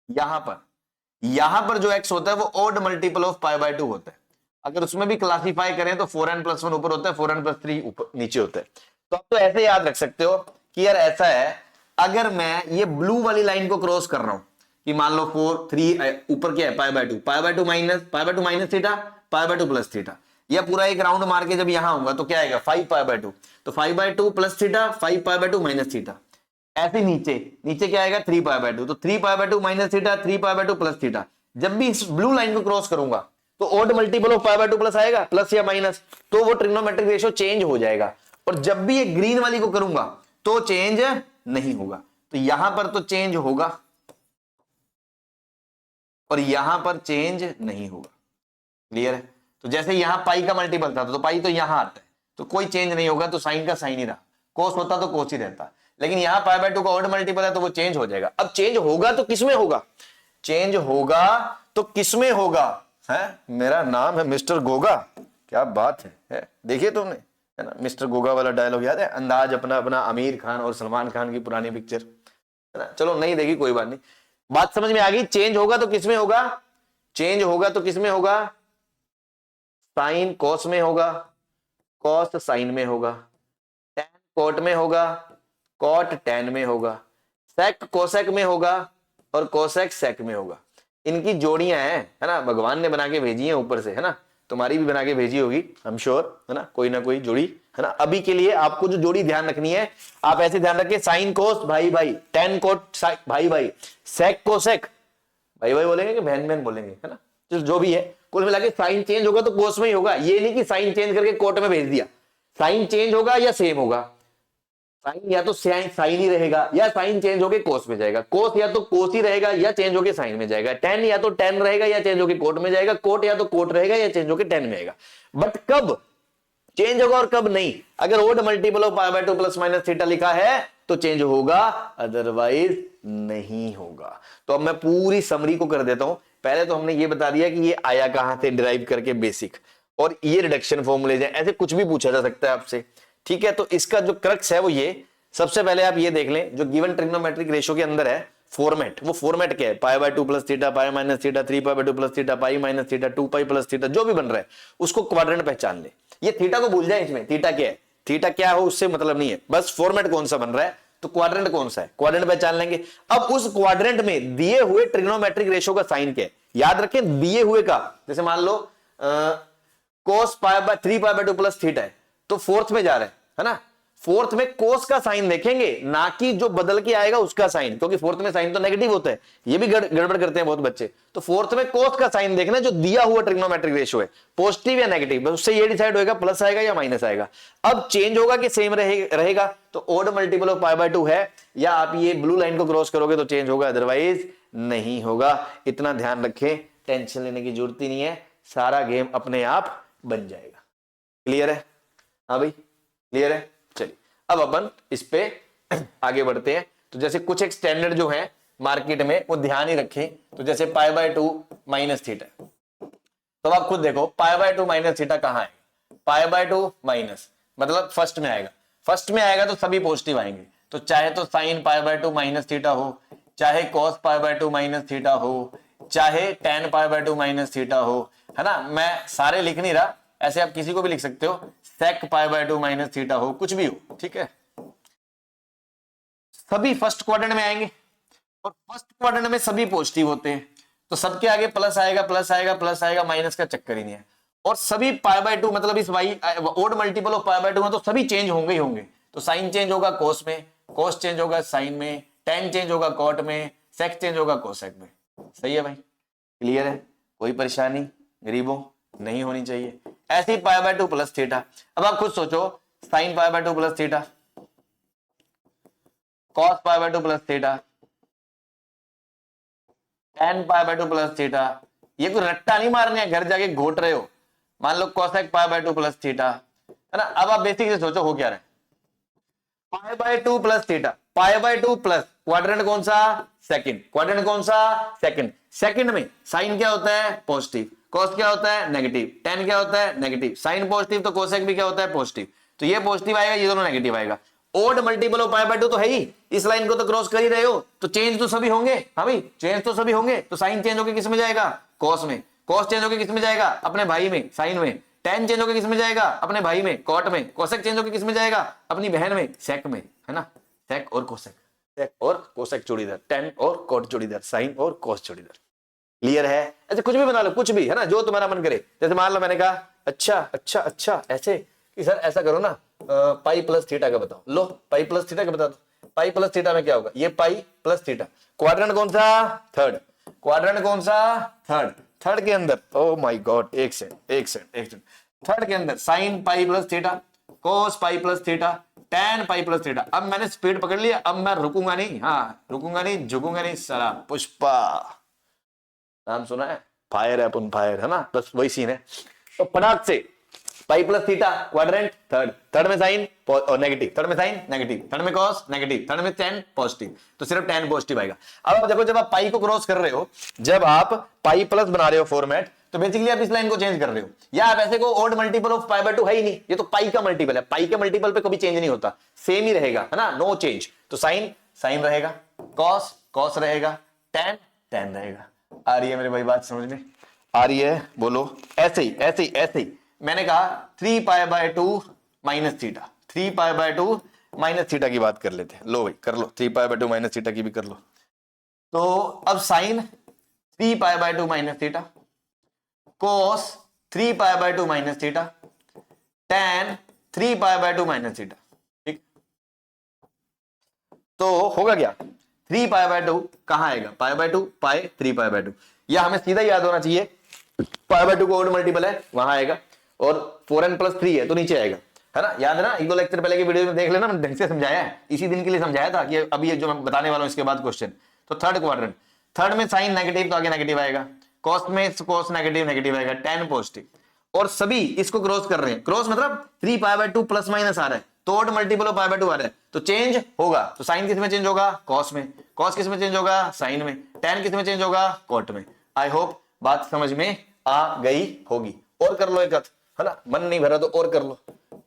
यहां पर जो x होता है वो odd multiple of pi by 2 होता है। अगर उसमें भी क्लासिफाई करें तो 4n+1 ऊपर होता है, 4n+3 ऊपर नीचे होता है। तो आप तो ऐसे याद रख सकते हो कि यार ऐसा है, अगर मैं ये ब्लू वाली लाइन को क्रॉस कर रहा हूं कि मान लो 4 3 ऊपर क्या है पाई by 2 minus theta, pi by 2 plus theta, या पूरा एक राउंड मार के जब यहां आऊंगा तो क्या आएगा 5 पाई बाय 2, तो 5 by 2 plus theta, 5 pi by 2 minus theta. ऐसे नीचे क्या आएगा 3 पाई बाय 2, तो 3 pi by 2 minus theta, 3 pi by 2 plus theta. जब भी इस ब्लू लाइन को क्रॉस करूंगा तो odd multiple of pi by 2 plus आएगा, प्लस या माइनस, तो वो ट्रिग्नोमेट्रिक रेशियो चेंज हो जाएगा। और जब भी ये ग्रीन वाली को करूंगा तो चेंज नहीं होगा। तो यहां पर तो चेंज होगा और यहां पर चेंज नहीं होगा। क्लियर है? तो जैसे यहां पाई का मल्टीपल था तो पाई तो यहां आता है तो कोई चेंज नहीं होगा, तो साइन का साइन ही रहा, कोस होता तो कोस ही रहता। लेकिन यहां पाई बाय 2 का ऑड मल्टीपल है तो वो चेंज हो जाएगा। अब चेंज होगा तो किसमें होगा? चेंज होगा तो किसमें होगा? है मेरा नाम है मिस्टर गोगा, क्या बात है? देखिए तुमने, है ना मिस्टर गोगा वाला डायलॉग याद है? अंदाज अपना अपना, आमिर खान और सलमान खान की पुरानी पिक्चर, है ना? चलो नहीं देखी कोई बात नहीं, बात समझ में आ गई। चेंज होगा तो किसमें होगा? चेंज होगा तो किसमें होगा? साइन कॉस में होगा, कॉस साइन में होगा, टैन कॉट में होगा, कॉट टैन में होगा, सेक कोसेक में होगा और कोसेक सेक में होगा। इनकी जोड़ियां हैं, है ना, भगवान ने बना के भेजी हैं ऊपर से, है ना, तुम्हारी भी बना के भेजी होगी आई एम श्योर, है ना, कोई ना कोई जोड़ी, है ना। अभी के लिए आपको जो जोड़ी ध्यान रखनी है, आप ऐसे ध्यान रखिए, साइन कोस भाई भाई, टैन कोट भाई भाई, सेक कोसेक भाई भाई बोलेंगे कि बहन बहन बोलेंगे, है ना, जो भी है, कुल मिला के साइन चेंज होगा तो कोस में ही होगा। ये नहीं कि साइन चेंज करके कोट में भेज दिया, साइन चेंज होगा या सेम होगा। साइन या तो साइन ही रहेगा या साइन चेंज होके कोस में जाएगा, कोस या तो कोस ही रहेगा या चेंज होके साइन में जाएगा, टेन या तो टेन रहेगा या चेंज होके कोट में जाएगा, कोट या तो कोट रहेगा या चेंज होके टेन में आएगा। बट कब चेंज होगा और कब नहीं? अगर odd multiple of pi by 2 plus minus theta लिखा है तो चेंज होगा, अदरवाइज नहीं होगा। तो अब मैं पूरी समरी को कर देता हूं। पहले तो हमने ये बता दिया कि ये आया कहां से, डिराइव करके बेसिक, और ये रिडक्शन फॉर्मूले हैं, ऐसे कुछ भी पूछा जा सकता है आपसे, ठीक है। तो इसका जो क्रक्स है वो ये, सबसे पहले आप ये देख लें, जो गिवन ट्रिग्नोमेट्रिक रेशियो के अंदर है फॉर्मेट, वो फॉर्मेट क्या है? पाई by 2 plus theta, pi minus theta, 3 pi by 2 plus theta, pi minus theta, 2 pi plus theta, जो भी बन रहा है उसको क्वाड्रेंट पहचान ले। ये थीटा को भूल जाए, इसमें थीटा क्या है, थीटा क्या हो उससे मतलब नहीं है, बस फॉर्मेट कौन सा बन रहा है, तो क्वाड्रेंट कौन सा है, क्वाड्रेंट पहचान लेंगे। अब उस क्वाड्रेंट में दिए हुए ट्रिग्नोमेट्रिक रेशियो का साइन क्या है, याद रखें, दिए हुए का, जैसे मान लो cos pi by 3 pi by 2 plus theta है तो फोर्थ में जा रहा है ना, फोर्थ में कोस का साइन देखेंगे, ना कि जो बदल के आएगा उसका साइन, क्योंकि फोर्थ में साइन तो नेगेटिव होता है, ये भी गड़बड़ करते हैं बहुत बच्चे। तो फोर्थ में कोस का साइन देखना, जो दिया हुआ ट्रिग्नोमेट्रिक रेशियो है, पॉजिटिव या नेगेटिव, उससे ये डिसाइड होगा प्लस आएगा या माइनस आएगा। अब चेंज होगा कि सेम रहेगा, तो odd multiple of pi by 2 है, या आप ये ब्लू लाइन को क्रॉस करोगे तो चेंज होगा, अदरवाइज नहीं होगा। इतना ध्यान रखें, टेंशन लेने की जरूरत ही नहीं है, सारा गेम अपने आप बन जाएगा। क्लियर है? हाँ भाई क्लियर है? चलिए अब अपन इस पे आगे बढ़ते हैं। तो जैसे कुछ एक स्टैंडर्ड जो है मार्केट में वो ध्यान ही रखें, तो जैसे पाई बाय 2 माइनस थीटा, तो आप खुद देखो पाई बाय 2 माइनस थीटा कहां है, पाई बाय 2 माइनस मतलब फर्स्ट में आएगा, फर्स्ट में आएगा तो सभी पॉजिटिव आएंगे, तो चाहे तो sine pi by 2 minus theta हो, चाहे cos pi by 2 minus theta हो, चाहे ten pi by 2 minus theta हो, है ना। मैं सारे लिख नहीं रहा, ऐसे आप किसी को भी लिख सकते हो, सेक पाई बाय 2 माइनस थीटा हो, कुछ भी हो, ठीक है, सभी फर्स्ट क्वाड्रेंट में आएंगे और फर्स्ट क्वाड्रेंट में सभी पॉजिटिव होते हैं, तो सबके आगे प्लस आएगा प्लस आएगा प्लस आएगा, माइनस का चक्कर ही नहीं है। और सभी पाई बाय 2 मतलब इस वाई odd multiple of pi by 2 में तो सभी चेंज होंगे ही होंगे, तो साइन चेंज होगा कोस में, कोस चेंज होगा साइन में, टेन चेंज होगा कॉट में, सेक चेंज होगा कोसेक में। सही है भाई? क्लियर है? कोई परेशानी गरीबों नहीं होनी चाहिए। ऐसी पाई बाय 2 प्लस थीटा, अब आप खुद सोचो, sign pi by 2 plus theta, cos pi by 2 plus theta, tan pi by 2 plus theta, ये कोई रट्टा नहीं मारने हैं, घर जाके घोट रहे हो। मान लो cosec pi by 2 plus theta, है ना। अब आप बेसिक से सोचो हो क्या रहा है, पाई by 2 plus theta, pi by 2 plus quadrant कौन सा, सेकंड, क्वाड्रेंट कौन सा, सेकंड, सेकंड में साइन क्या होता है, पॉजिटिव, कॉस क्या होता है, नेगेटिव, टेन क्या होता है, नेगेटिव, साइन पॉजिटिव तो कोसेक भी क्या होता है, पॉजिटिव, तो ये पॉजिटिव आएगा, ये दोनों नेगेटिव आएगा। Odd multiple of pi by 2 तो है ही, इस लाइन को तो क्रॉस कर ही रहे हो, तो चेंज तो सभी होंगे। हाँ भाई चेंज तो सभी होंगे, तो साइन चेंज होकर किस में जाएगा, कॉस में, कॉस चेंज होकर किस में जाएगा, अपने भाई में, साइन में, टेन चेंज होकर किस में जाएगा, अपने भाई में, कॉट में, कोसेक चेंज होकर किस में जाएगा, अपनी बहन में, सेक में, है ना, सेक और कोसेक, सेक और कोसेक जोड़ीदार, टेन और कोट जोड़ीदार, साइन और कॉस जोड़ीदार। क्लियर है? ऐसे कुछ भी बना लो, कुछ भी, है ना, जो तुम्हारा मन करे। जैसे मान लो मैंने कहा अच्छा अच्छा अच्छा ऐसे कि सर ऐसा करो ना, पाई प्लस थीटा का बताओ, लो पाई प्लस थीटा का बता दो। पाई प्लस थीटा में क्या होगा, ये पाई प्लस थीटा, क्वाड्रेंट कौन सा, थर्ड, क्वाड्रेंट कौन सा, थर्ड, थर्ड के अंदर, ओ माय गॉड, एक सेकंड, थर्ड के अंदर sine pi plus theta, cos pi plus theta, tan pi plus theta. अब मैंने स्पीड पकड़ लिया, अब मैं रुकूंगा नहीं, हाँ रुकूंगा नहीं, झुकूंगा नहीं, सारा पुष्पा नाम सुना है, फायर है अपन, फायर, है ना, बस वही सीन है। तो फटाक से पाई plus theta quadrant, third, third में साइन और नेगेटिव, थर्ड में साइन नेगेटिव, थर्ड में कॉस नेगेटिव, थर्ड में टेन पॉजिटिव, तो सिर्फ टेन पॉजिटिव आएगा। अब देखो जब आप पाई को क्रॉस कर रहे हो, जब आप पाई प्लस बना रहे हो फॉर्मेट, तो बेसिकली आप इस लाइन को चेंज कर रहे हो, या आप ऐसे को odd multiple of pi by 2 है ही नहीं, ये तो पाई का मल्टीपल है, पाई के मल्टीपल पे कभी चेंज नहीं होता, सेम ही रहेगा, है ना, नो चेंज। तो साइन साइन रहेगा, कॉस कॉस रहेगा, टेन टेन रहेगा। आ रही है मेरे भाई बात समझ में, आ रही है, बोलो। ऐसे ही ऐसे ही ऐसे ही मैंने कहा 3 pi by 2 minus theta, 3 pi by 2 minus theta की बात कर लेते हैं, लो भाई कर लो, 3 पाई बाय 2 माइनस थीटा की भी कर लो। तो अब sine 3 pi by 2 minus theta, cos 3 pi by 2 minus theta, tan 3 pi by 2 minus theta, ठीक। तो होगा क्या, 3 पाई बाय 2 कहां आएगा, पाई बाय 2 पाई 3 पाई बाय 2, या हमें सीधा याद होना चाहिए, पाई बाय 2 को ओड मल्टीपल है वहां आएगा, और 4n प्लस 3 है तो नीचे आएगा, है ना, याद है ना, एक दो लेक्चर पहले की वीडियो में देख लेना, मैंने ढंग से समझाया है, इसी दिन के लिए समझाया था कि अभी ये जो मैं बताने वाला हूं इसके बाद क्वेश्चन। तो थर्ड क्वाड्रेंट, थर्ड में साइन नेगेटिव तो आगे नेगेटिव आएगा, कॉस में कॉस नेगेटिव नेगेटिव आएगा, टेन पॉजिटिव, और सभी इसको क्रॉस कर रहे हैं, क्रॉस मतलब 3 पाई बाय 2 प्लस माइनस आ रहा है, तो odd multiple of pi by 2 आ रहा है, तो चेंज होगा, तो साइन किस में चेंज होगा, कॉस में, कॉस किस में चेंज होगा, साइन में, टेन किस में चेंज होगा, कॉट में। आई होप बात समझ में आ गई होगी। और कर लो एक हथ, है ना, मन नहीं भरा तो और कर लो,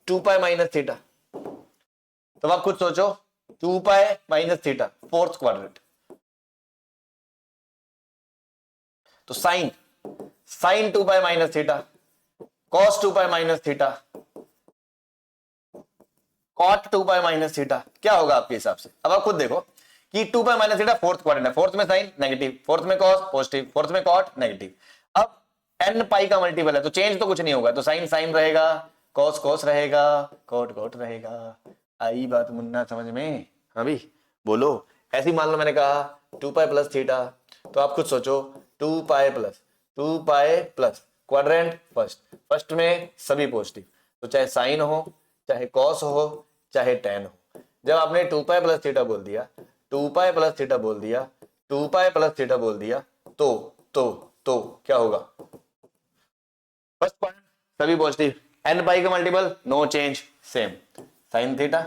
2 पाई माइनस थीटा, तो आप खुद सोचो, 2 pi minus theta fourth quadrant, तो sine sine 2 pi minus theta, cos 2 pi minus theta, cot 2 pi minus theta, क्या होगा आपके हिसाब से। अब आप खुद देखो कि 2 pi minus theta fourth quadrant है, फोर्थ में साइन नेगेटिव, फोर्थ में कॉस पॉजिटिव, फोर्थ में कॉट नेगेटिव। अब n पाई का मल्टीपल है तो चेंज तो कुछ नहीं होगा, तो साइन साइन रहेगा, कॉस कॉस रहेगा, कॉट कॉट रहेगा। आई बात मुन्ना समझ में, हाँ भी बोलो। ऐसी मान लो मैंने कहा 2 पाई प्लस थीटा, तो आप खुद सोचो 2 pi plus quadrant first, first में सभी पॉजिटिव, तो चाहे साइन हो चाहे कॉस हो चाहे टेन हो। जब आपने 2 पाई प्लस थीटा बोल दिया, 2 पाई प्लस थीटा बोल दिया, 2 पाई प्लस थीटा बोल दिया, तो क्या होगा, फर्स्ट पॉइंट सभी पॉजिटिव, n पाई का multiple no change same, sine theta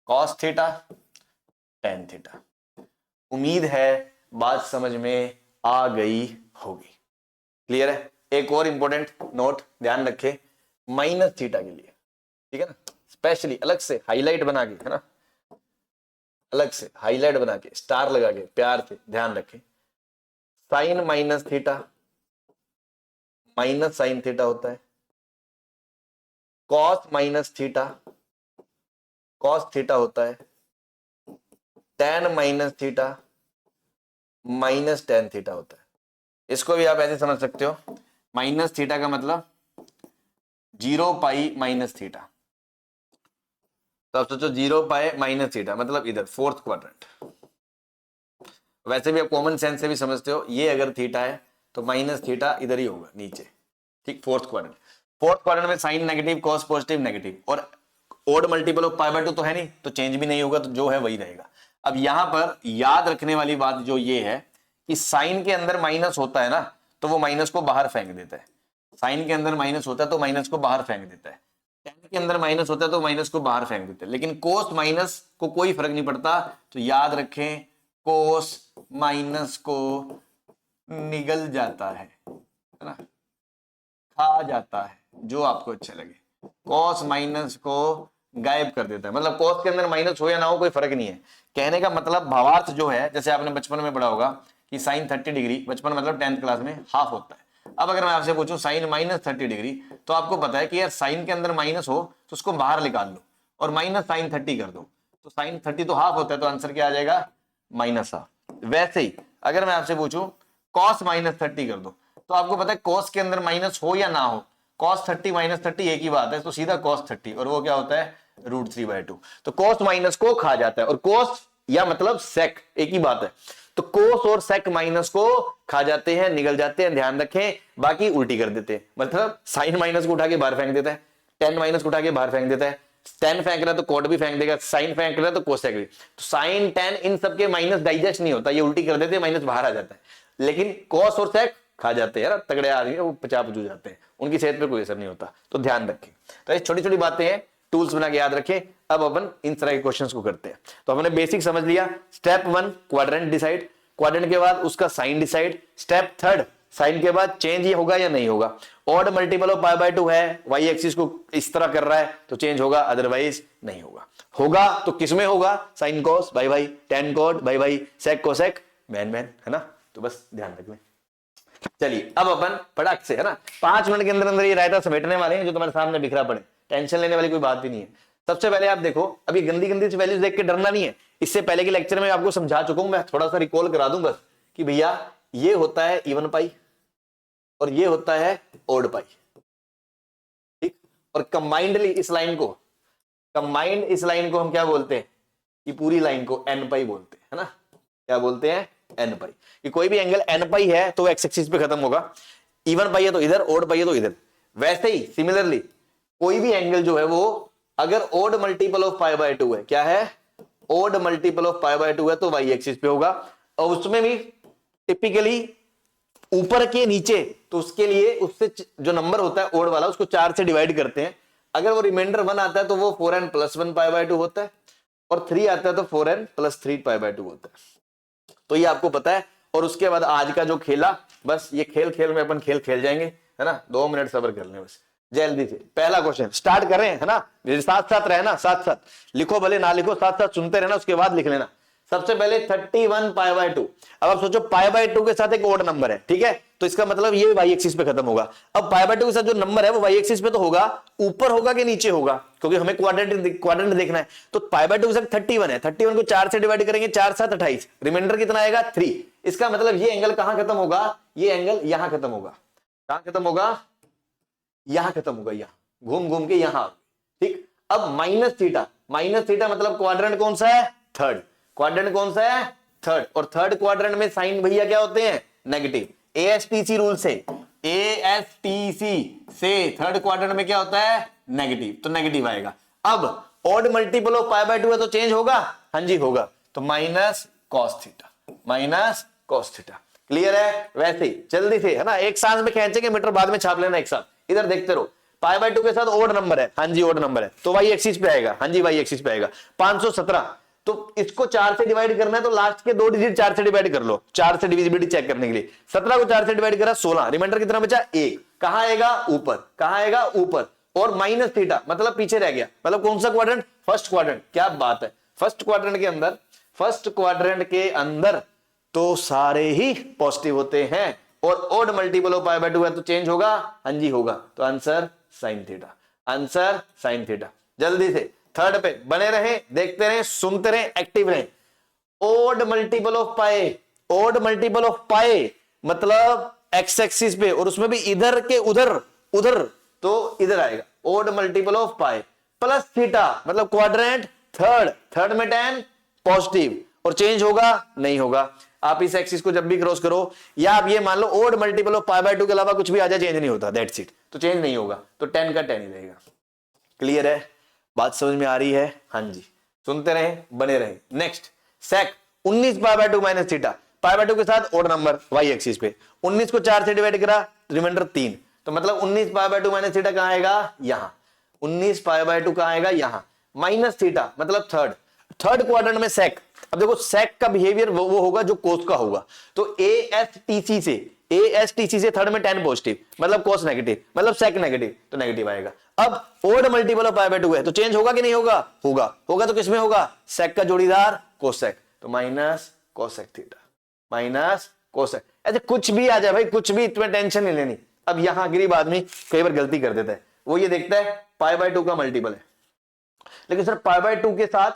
cos theta tan theta. उम्मीद है बात समझ में आ गई होगी, क्लियर है। एक और इंपॉर्टेंट नोट ध्यान रखें, माइनस थीटा के लिए, ठीक है ना, स्पेशली अलग से हाईलाइट बना के, है ना, अलग से हाईलाइट बना के स्टार लगा के प्यार से ध्यान रखें, sine minus theta minus sine theta होता है, cos minus theta cos theta होता है, tan minus theta minus tan theta होता है। इसको भी आप ऐसे समझ सकते हो, माइनस थीटा का मतलब 0 पाई माइनस थीटा, तो आप सोचो 0 पाई माइनस थीटा मतलब इधर फोर्थ क्वाड्रेंट। वैसे भी आप कॉमन सेंस से भी समझते हो, ये अगर थीटा है तो माइनस थीटा इधर ही होगा नीचे, ठीक, फोर्थ क्वाड्रेंट। फोर्थ क्वाड्रेंट में sine negative cos positive negative, और odd multiple of pi by 2 तो है नहीं, तो चेंज भी नहीं होगा, तो जो है वही रहेगा। अब यहां पर याद रखने वाली बात जो ये है कि साइन के अंदर माइनस होता है ना, तो वो माइनस को बाहर फेंक देता है, साइन के अंदर माइनस होता है तो माइनस को बाहर फेंक देता है, टेन के अंदर माइनस होता है तो माइनस को बाहर फेंक देते हैं, लेकिन कोस माइनस को कोई फर्क नहीं पड़ता। तो याद रखें, कोस माइनस को निगल जाता है ना, खा जाता है, जो आपको अच्छा लगे, कॉस माइनस को गायब कर देता है। मतलब cos के अंदर माइनस हो या ना हो कोई फर्क नहीं है। कहने का मतलब भावार्थ जो है, जैसे आपने बचपन में पढ़ा होगा कि साइन 30 डिग्री, बचपन मतलब 10th क्लास में हाफ होता है। अब अगर मैं आपसे पूछूं साइन माइनस 30 डिग्री, तो आपको पता है कि यार साइन के अंदर माइनस हो तो उसको बाहर निकाल लो और माइनस साइन 30 कर दो, तो साइन 30 तो हाफ होता है, तो आंसर क्या आ जाएगा? Minus half. वैसे ही अगर मैं आपसे पूछूं कॉस माइनस 30 कर दो, तो आपको पता है कॉस के अंदर माइनस हो या ना हो, कॉस 30 माइनस 30 एक ही बात है, तो सीधा कॉस 30, और वो क्या होता है? √3/2। तो कॉस माइनस को खा जाता है, और कॉस या मतलब सेक एक ही बात है, तो कोस और सेक माइनस को खा जाते हैं, निकल जाते हैं, ध्यान रखें। बाकी उल्टी कर देते हैं, मतलब साइन माइनस को उठा के बाहर फेंक देता है, टेन माइनस को उठा के बाहर फेंक देता है, टेन फेंक रहा है तो कोट भी फेंक देगा, साइन फेंक रहा है तो कोसेक भी। तो साइन टेन इन सबके माइनस डाइजेस्ट नहीं होता, ये उल्टी कर देते हैं, माइनस बाहर आ जाता है। लेकिन कॉस और सेक खा जाते हैं, तगड़े आदमी वो पचा पचू जाते हैं, उनकी सेहत पे कोई असर नहीं होता। तो ध्यान रखें। तो ये छोटी छोटी बातें हैं, टूल्स बना के याद रखें। अब अपन इन तरह के क्वेश्चंस को करते हैं। तो हमने बेसिक समझ लिया। स्टेप 1 क्वाड्रेंट डिसाइड, क्वाड्रेंट के बाद उसका साइन डिसाइड। स्टेप 3 साइन के बाद चेंज ये होगा या नहीं होगा। ऑड मल्टीपल ऑफ π/2 है, वाई एक्सिस को इस तरह कर रहा है तो चेंज होगा, अदरवाइज नहीं होगा। होगा तो किसमें होगा? साइन कॉस भाई भाई, टेन कॉट भाई भाई, सेक कोसेक मैन मैन, है ना। तो बस ध्यान रखना। चलिए अब अपन फटाक से, है ना, 5 मिनट के अंदर अंदर ये रायता समेटने वाले हैं जो तुम्हारे सामने बिखरा पड़े। टेंशन लेने वाली कोई बात ही नहीं है। सबसे पहले आप देखो, अभी गंदी गंदी वैल्यूज देख के डरना नहीं है। इससे पहले के लेक्चर में आपको समझा चुका हूं, मैं थोड़ा सा रिकॉल करा दूं बस, कि भैया ये होता है इवन पाई और ये होता है ओड पाई, ठीक। और कंबाइंडली इस लाइन को, कंबाइंड इस लाइन को हम क्या बोलते हैं? कि पूरी लाइन को एन पाई बोलते हैं, है ना। क्या बोलते हैं? एन पाई। कि कोई भी एंगल एन पाई है तो एक्स एक्सिस पे खत्म होगा, इवन पाई है तो इधर, ओड पाई है तो इधर। वैसे ही सिमिलरली कोई भी एंगल जो है वो अगर ओड मल्टीपल ऑफ π/2 है, क्या है? ओड मल्टीपल ऑफ π/2 है तो वाई एक्सिस पे होगा। और उसमें भी टिपिकली ऊपर के नीचे, तो उसके लिए उससे जो नंबर होता है ओड वाला, उसको 4 से डिवाइड करते हैं। अगर वो रिमाइंडर 1 आता है तो वो 4n + 1 π/2 होता है, और 3 आता है तो 4n + 3 π/2 होता है। तो ये आपको पता है। और उसके बाद आज का जो खेला, बस ये खेल खेल में अपन खेल खेल जाएंगे, है ना। 2 मिनट सब्र कर लें बस, जल्दी से। पहला क्वेश्चन स्टार्ट कर रहे हैं, है ना। मेरे साथ साथ रहना, साथ साथ लिखो, भले ना लिखो, साथ साथ सुनते रहना, उसके बाद लिख लेना। सबसे पहले 31 π/2। अब आप सोचो π/2 के साथ एक ओड नंबर है, ठीक है, तो इसका मतलब ये वाई एक्सिस पे खत्म होगा। अब π/2 के साथ जो नंबर है वो वाई एक्सिस पे तो होगा, ऊपर होगा कि नीचे होगा, क्योंकि हमें क्वाड्रेंट देखना है। तो π/2 के साथ 31 है, 31 को 4 से डिवाइड करेंगे, 4 7 28, रिमाइंडर कितना आएगा? 3। इसका मतलब ये एंगल कहां खत्म होगा? ये एंगल यहां खत्म होगा। कहां खत्म होगा? यहां खत्म होगा, यहां घूम घूम के यहां, ठीक। अब माइनस थीटा मतलब क्वाड्रेंट कौन सा है? थर्ड। क्वाड्रेंट कौन सा है? थर्ड। और थर्ड क्वाड्रेंट में साइन भैया क्या होते हैं? नेगेटिव। एएसटीसी रूल से, एएसटीसी से थर्ड क्वाड्रेंट में क्या होता है? नेगेटिव, तो नेगेटिव आएगा। अब ऑड मल्टीपल ऑफ π/2 है तो चेंज होगा? हाँ जी होगा, तो माइनस कॉस थीटा। क्लियर है? वैसे ही जल्दी से, है ना, एक सांस में खींचेंगे, मीटर बाद में छाप लेना एक साथ। इधर देखते रहो, π/2 के साथ ओड नंबर है, हाँ जी ओड नंबर है, तो वाई एक्सिस पे आएगा, हाँ जी वाई एक्सिस पे आएगा। 517, तो इसको 4 से डिवाइड करना है तो लास्ट के 2 डिजिट 4 से डिवाइड कर लो, 4 से डिविजिबिलिटी चेक करने के लिए। 17 को 4 से डिवाइड करा 16, रिमाइंडर कितना बचा? 1। कहां आएगा? ऊपर। कहां आएगा? ऊपर। और माइनस थीटा मतलब पीछे रह गया, मतलब कौन सा क्वाड्रेंट? First quadrant. क्या बात है, फर्स्ट क्वाड्रेंट के अंदर तो सारे ही पॉजिटिव होते हैं, और ओड मल्टीपल ऑफ π/2 है तो चेंज होगा? हाँ जी होगा, तो आंसर साइन थीटा। जल्दी से थर्ड पे बने रहे, देखते रहे, सुनते रहे, एक्टिव रहे। ओड मल्टीपल ऑफ पाई मतलब एक्स एक्सिस पे, और उसमें भी इधर के उधर तो इधर आएगा। Odd multiple of pi plus theta मतलब क्वाड्रेंट थर्ड में टेन पॉजिटिव, और चेंज होगा? नहीं होगा। आप इस एक्सिस को जब भी क्रॉस करो, या आप ये मान लो ओड मल्टीपल ऑफ π/2 के अलावा कुछ भी आ जाए चेंज नहीं होता, दैट्स इट, तो चेंज नहीं होगा, तो 10 का 10 ही रहेगा। क्लियर है? बात समझ में आ रही है? हाँ जी, सुनते रहे, बने रहे। नेक्स्ट सेक 19 π/2 माइनस थीटा, π/2 के साथ ओड नंबर वाई एक्सिस पे, 19 को 4 से डिवाइड करा, रिमाइंडर 3, तो मतलब 19 π/2 माइनस थीटा कहां आएगा? यहां। 19 π/2 कहां आएगा? यहां। माइनस थीटा मतलब थर्ड क्वाड्रेंट में सेक। अब देखो सेक का बिहेवियर वो होगा जो कोस का होगा, तो एएसटीसी से ASTC से थर्ड में tan पॉजिटिव मतलब cos नेगेटिव मतलब sec नेगेटिव, तो नेगेटिव आएगा। अब ओड मल्टीपल ऑफ π/2 है तो चेंज होगा कि नहीं होगा? होगा तो किसमें होगा? sec का जोड़ीदार cosec, तो minus cosec theta minus cosec। ऐसे कुछ भी आ जाए भाई, कुछ भी, तुम्हें टेंशन नहीं लेनी। अब यहां गरीब आदमी कई बार गलती कर देता है, वो ये देखता है π/2 का मल्टीपल है, लेकिन सर π/2 के साथ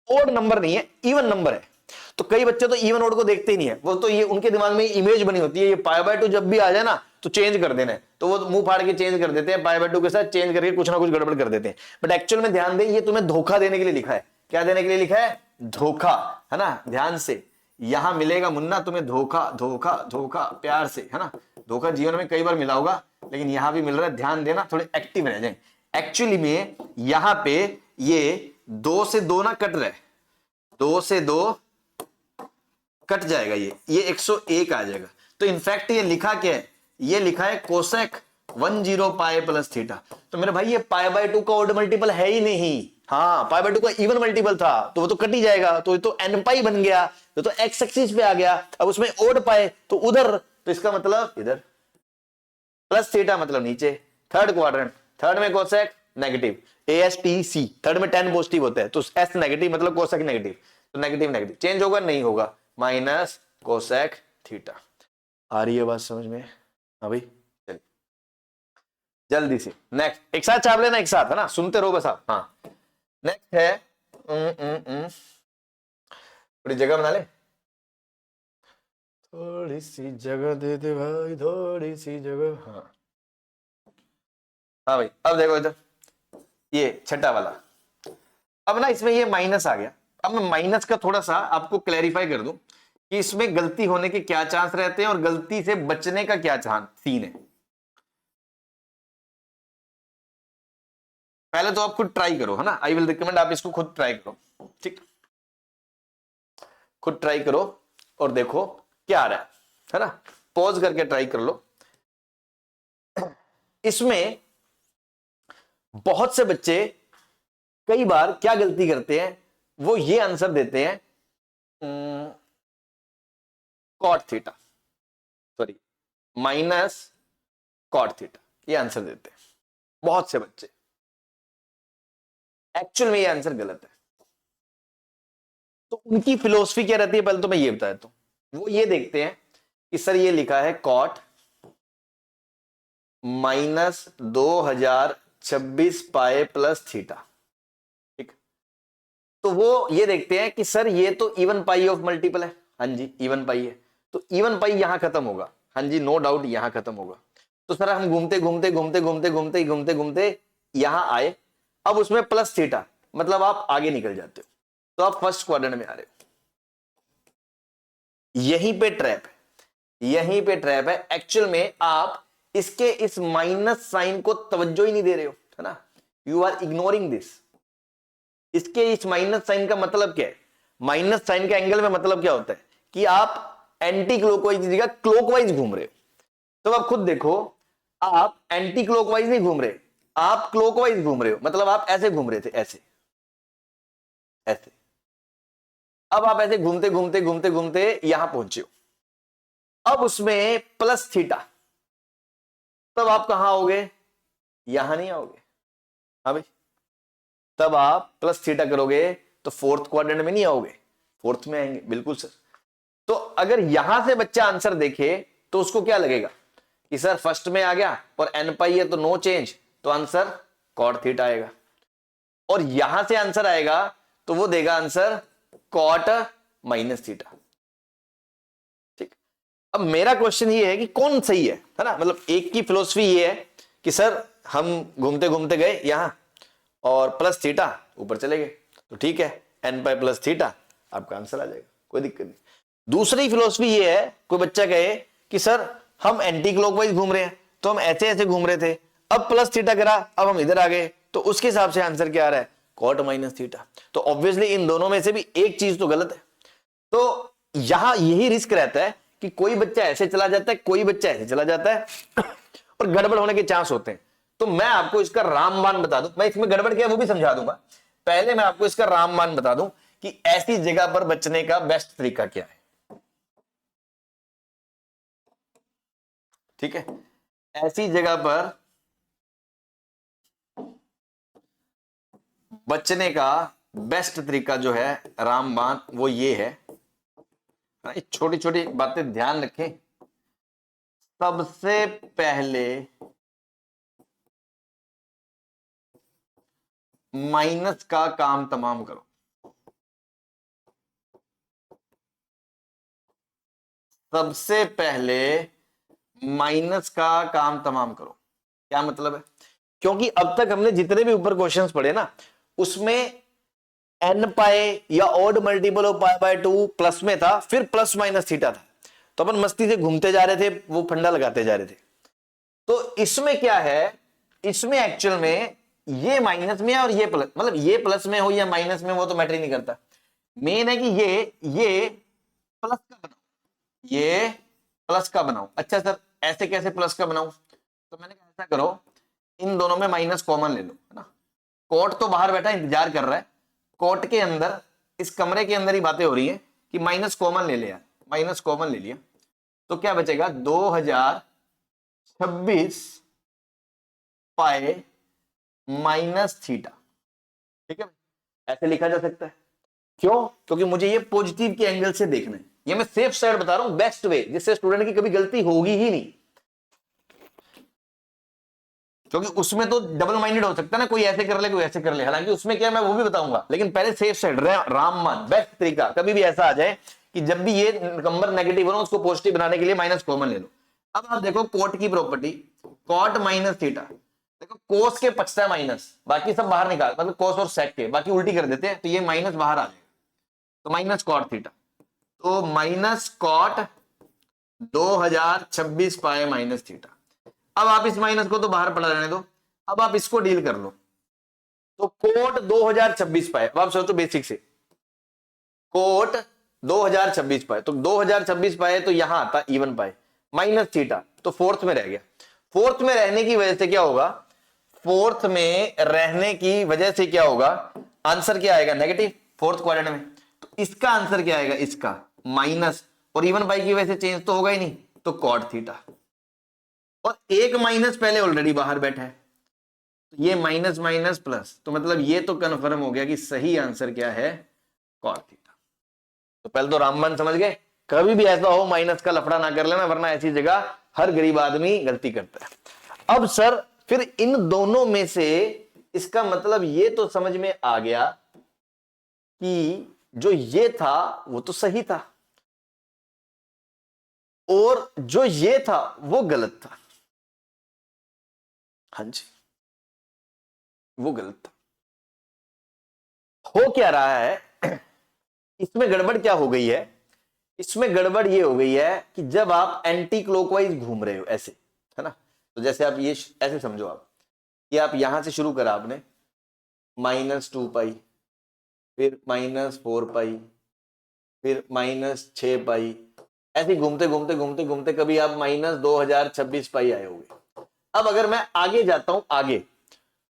ओड नंबर नहीं है, इवन नंबर है। तो कई बच्चे तो इवन ओड को देखते ही नहीं है, वो तो ये उनके दिमाग में इमेज बनी होती है, ये π/2 जब भी आ जाए ना तो चेंज कर देना है, तो वो मुंह फाड़ के चेंज कर देते हैं, π/2 के साथ चेंज करके कुछ ना कुछ गड़बड़ कर देते हैं। बट एक्चुअल में ध्यान दें, ये तुम्हें धोखा देने के लिए लिखा है। क्या देने के लिए लिखा है? धोखा, है ना? ध्यान से यहां मिलेगा मुन्ना तुम्हें धोखा धोखा धोखा, प्यार से, है ना? धोखा जीवन में कई बार मिला होगा, लेकिन यहां भी मिल रहा है, ध्यान देना, थोड़े एक्टिव रह जाए। एक्चुअली में यहां पे ये 2 से 2 ना कट रहा है, 2 से 2 कट जाएगा, ये 101 आ जाएगा। तो इनफैक्ट ये लिखा क्या है? ये लिखा है कोसेक 10 पाई प्लस थीटा। तो मेरे भाई ये π/2 का ओड मल्टीपल है ही नहीं। हाँ, π/2 का इवन मल्टीपल था तो वो तो कट ही जाएगा, तो ये तो n पाई बन गया, तो एक्स एक्सिस पे आ गया। अब उसमें ओड पाए तो उधर, तो इसका मतलब इधर प्लस थीटा मतलब नीचे, थर्ड क्वाड्रेंट, थर्ड में कोसेक नेगेटिव, ASTC थर्ड में tan पॉजिटिव होता है, तो S नेगेटिव मतलब कोसेक नेगेटिव, तो नेगेटिव नेगेटिव चेंज होगा नहीं होगा, माइनस कोसेक थीटा। आ रही है बात समझ में? हाँ भाई चलिए जल्दी से नेक्स्ट, एक साथ चाप लेना, एक साथ, है ना? सुनते रहो बस आप। हाँ नेक्स्ट है थोड़ी जगह बना ले, थोड़ी सी जगह दे दे भाई, थोड़ी सी जगह। हाँ हाँ भाई, अब देखो इधर ये छठा वाला, अब ना इसमें ये माइनस आ गया। अब मैं माइनस का थोड़ा सा आपको क्लैरिफाई कर दूं कि इसमें गलती होने के क्या चांस रहते हैं और गलती से बचने का क्या चांस सीन है। पहले तो आप खुद ट्राई करो, है ना? आई विल रिकमेंड आप इसको खुद ट्राई करो, ठीक? खुद ट्राई करो और देखो क्या आ रहा है ना? पॉज करके ट्राई कर लो। इसमें बहुत से बच्चे कई बार क्या गलती करते हैं, वो ये आंसर देते हैं cot theta, sorry minus cot theta, ये आंसर देते हैं बहुत से बच्चे। एक्चुअल में ये आंसर गलत है। तो उनकी फिलोसफी क्या रहती है पहले तो मैं ये बता देता हूं। वो ये देखते हैं कि सर ये लिखा है cot minus 2026 pi plus theta, ठीक? तो वो ये देखते हैं कि सर ये तो इवन पाई ऑफ मल्टीपल है, हाँ जी इवन पाई है, तो इवन पाई यहां खत्म होगा, हाँ जी नो डाउट यहां खत्म होगा। तो सर हम घूमते घूमते घूमते घूमते घूमते घूमते घूमते यहां आए, अब उसमें प्लस थीटा मतलब आप आगे निकल जाते हो, तो आप फर्स्ट क्वाड्रेंट में आ रहे हो। यहीं पे ट्रैप है, यहीं पे ट्रैप है। एक्चुअल में आप इसके इस माइनस साइन को तवज्जो ही नहीं दे रहे हो, है ना? You are ignoring this. इसके इस माइनस साइन का मतलब क्या है? माइनस साइन के एंगल में मतलब क्या होता है कि आप एंटी क्लॉकवाइज की जगह क्लॉकवाइज घूम रहे हो। तो आप खुद देखो, आप एंटी क्लॉकवाइज नहीं घूम रहे, आप क्लॉकवाइज घूम रहे हो, मतलब आप ऐसे घूम रहे थे, ऐसे ऐसे। अब आप ऐसे घूमते घूमते घूमते घूमते यहां पहुंचे हो, अब उसमें प्लस थीटा, तब आप कहां आओगे? यहां नहीं आओगे, हाँ भाई, तब आप प्लस थीटा करोगे तो फोर्थ क्वाड्रेंट में नहीं आओगे, फोर्थ में आएंगे, बिल्कुल सर। तो अगर यहां से बच्चा आंसर देखे तो उसको क्या लगेगा कि सर फर्स्ट में आ गया और एन पाई है तो नो चेंज, तो आंसर कॉट थीटा आएगा। और यहां से आंसर आएगा तो वो देगा आंसर कॉट माइनस थीटा, ठीक? अब मेरा क्वेश्चन ये है कि कौन सही है ना? मतलब एक की फिलोसफी ये है कि सर हम घूमते घूमते गए यहां और प्लस थीटा ऊपर चले गए, तो ठीक है एन पाई प्लस थीटा आपका आंसर आ जाएगा, कोई दिक्कत नहीं। दूसरी फिलोसफी ये है, कोई बच्चा कहे कि सर हम एंटी क्लॉकवाइज घूम रहे हैं, तो हम ऐसे ऐसे घूम रहे थे, अब प्लस थीटा करा, अब हम इधर आ गए, तो उसके हिसाब से आंसर क्या आ रहा है? Cot minus theta. तो ऑब्वियसली इन दोनों में से भी एक चीज तो गलत है। तो यहां यही रिस्क रहता है कि कोई बच्चा ऐसे चला जाता है, कोई बच्चा ऐसे चला जाता है और गड़बड़ होने के चांस होते हैं। तो मैं आपको इसका रामबाण बता दूं, मैं इसमें गड़बड़ क्या है वो भी समझा दूंगा। पहले मैं आपको इसका रामबाण बता दूं कि ऐसी जगह पर बचने का बेस्ट तरीका क्या है। ठीक है, ऐसी जगह पर बचने का बेस्ट तरीका जो है रामबाण वो ये है, छोटी छोटी बातें ध्यान रखें। सबसे पहले माइनस का काम तमाम करो, सबसे पहले माइनस का काम तमाम करो। क्या मतलब है? क्योंकि अब तक हमने जितने भी ऊपर क्वेश्चंस पढ़े ना, उसमें एन पाए या odd multiple of pi by 2 plus में था, फिर प्लस माइनस थीटा था, तो अपन मस्ती से घूमते जा रहे थे, वो फंडा लगाते जा रहे थे। तो इसमें क्या है, इसमें एक्चुअल में ये माइनस में है और ये प्लस, मतलब ये प्लस में हो या माइनस में, वो तो मैटर ही नहीं करता। मेन है कि ये प्लस का बनाओ, ये प्लस का बनाओ। अच्छा सर ऐसे कैसे प्लस का बनाऊं? तो मैंने कहा ऐसा करो, इन दोनों में माइनस कॉमन ले लो, है ना। कोट तो बाहर बैठा इंतजार कर रहा है, कोट के अंदर, इस कमरे के अंदर ही बातें हो रही है कि माइनस कॉमन ले लिया, माइनस कॉमन ले लिया, तो क्या बचेगा 2026 पाए माइनस थीटा। ठीक है, ऐसे लिखा जा सकता है। क्यों? क्योंकि मुझे ये पॉजिटिव के एंगल से देखना है, ये मैं सेफ साइड बता रहा हूं, बेस्ट वे, जिससे स्टूडेंट की कभी गलती होगी ही नहीं। क्योंकि उसमें तो डबल माइंडेड हो सकता है ना, कोई ऐसे कर ले कोई ऐसे कर ले, हालांकि उसमें क्या मैं वो भी बताऊंगा, लेकिन पहले सेफ साइड रामबाण बेस्ट तरीका। कभी भी ऐसा आ जाए कि जब भी ये नंबर नेगेटिव हो ना, उसको पॉजिटिव बनाने के लिए माइनस कॉमन ले लो। अब आप देखो कोट की प्रॉपर्टी, कॉट माइनस थीटा, देखो कोस के पछता माइनस, बाकी सब बाहर निकाल, मतलब कोस और सेक के बाकी उल्टी कर देते हैं, तो ये माइनस बाहर आ जाएगा, तो माइनस कॉट थीटा, तो minus cot 2026 pi minus theta. अब आप इस माइनस को तो बाहर पड़ा रहने दो, अब आप इसको डील कर लो, तो कोट 2026 पाए। अब आप सोचो बेसिक से, कोट 2026 पाए, तो 2026 पाए तो यहां आता इवन पाए माइनस थीटा, तो फोर्थ में रह गया। फोर्थ में रहने की वजह से क्या होगा, फोर्थ में रहने की वजह से क्या होगा, आंसर क्या आएगा नेगेटिव फोर्थ क्वाड्रेंट में, तो इसका आंसर क्या आएगा, इसका माइनस, और इवन पाई की वजह से चेंज तो होगा ही नहीं, तो कॉट थीटा, और एक माइनस पहले ऑलरेडी बाहर बैठा है, तो ये माइनस माइनस प्लस, तो मतलब ये तो कंफर्म हो गया कि सही आंसर क्या है, कॉट थीटा। तो पहले तो रामबाण समझ गए, कभी भी ऐसा हो माइनस का लफड़ा ना कर लेना, वरना ऐसी जगह हर गरीब आदमी गलती करता है। अब सर फिर इन दोनों में से इसका मतलब ये तो समझ में आ गया कि जो ये था वो तो सही था, और जो ये था वो गलत था। हाँ जी, वो गलत था। हो क्या रहा है, इसमें गड़बड़ क्या हो गई है, इसमें गड़बड़ ये हो गई है कि जब आप एंटी क्लॉकवाइज घूम रहे हो ऐसे, है ना, तो जैसे आप ये ऐसे समझो आप कि आप यहां से शुरू करा आपने -2 पाई, फिर -4 पाई, फिर -6 पाई, ऐसे घूमते घूमते घूमते घूमते कभी आप -2026 पाई आए होंगे। अब अगर मैं आगे जाता हूं आगे,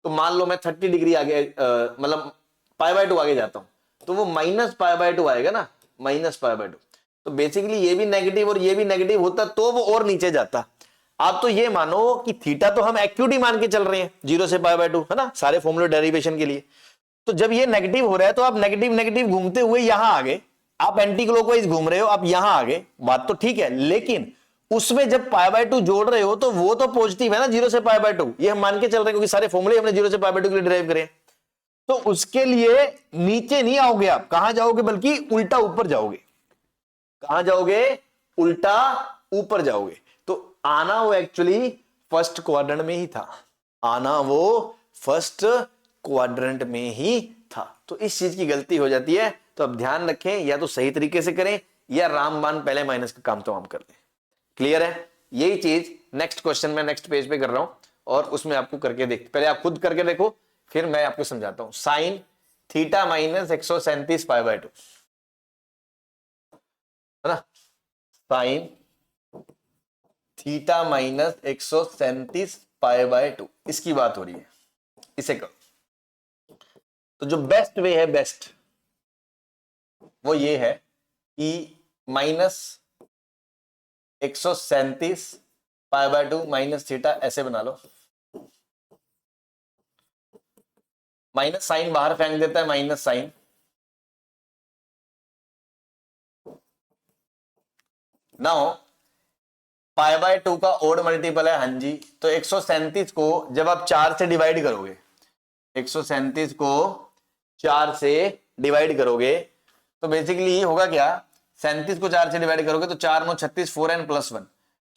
तो मान लो मैं 30 डिग्री आगे, मतलब π/2 आगे जाता हूं, तो वो -π/2 आएगा ना, -π/2, तो बेसिकली ये भी नेगेटिव और ये भी नेगेटिव होता तो वो और नीचे जाता। आप तो ये मानो कि थीटा तो हम एक्यूटी मान के चल रहे हैं 0 से π/2, है ना, सारे फॉर्मूले डेरिवेशन के लिए। तो जब ये नेगेटिव हो रहा है तो आप नेगेटिव नेगेटिव घूमते हुए यहां आ गए, आप एंटी क्लॉकवाइज घूम रहे हो, आप यहां आ गए, बात तो ठीक है, लेकिन उसमें जब π/2 जोड़ रहे हो तो वो तो पॉजिटिव है ना 0 से π/2, ये हम मान के चल रहे हैं क्योंकि सारे फॉर्मूले हमने 0 से π/2 के लिए ड्राइव करे। तो उसके लिए नीचे नहीं आओगे आप, कहां जाओगे, बल्कि उल्टा ऊपर जाओगे। कहां जाओगे, उल्टा ऊपर जाओगे। तो आना वो एक्चुअली फर्स्ट क्वाड्रेंट में ही था, आना वो फर्स्ट क्वाड्रेंट में ही था। तो इस चीज की गलती हो जाती है, तो अब ध्यान रखें, या तो सही तरीके से करें या रामबाण पहले माइनस का काम तमाम कर लें। क्लियर है? यही चीज नेक्स्ट क्वेश्चन में नेक्स्ट पेज पे कर रहा हूं, और उसमें आपको करके देख, पहले आप खुद करके देखो, फिर मैं आपको समझाता हूं। साइन थीटा -137 π/2, है ना, साइन थीटा -137 π/2, इसकी बात हो रही है, इसे करो। तो जो बेस्ट वे है, बेस्ट वो ये है कि -137 पाई बाय 2 माइनस थीटा, ऐसे बना लो। माइनस साइन बाहर फेंक देता है, minus sine. Now pi by 2 का ओड मल्टीपल है, हाँ जी, तो 137 को जब आप 4 से डिवाइड करोगे, 137 को 4 से डिवाइड करोगे तो बेसिकली होगा क्या, 37 को 4 से डिवाइड करोगे तो 4 9 36, 4n+1,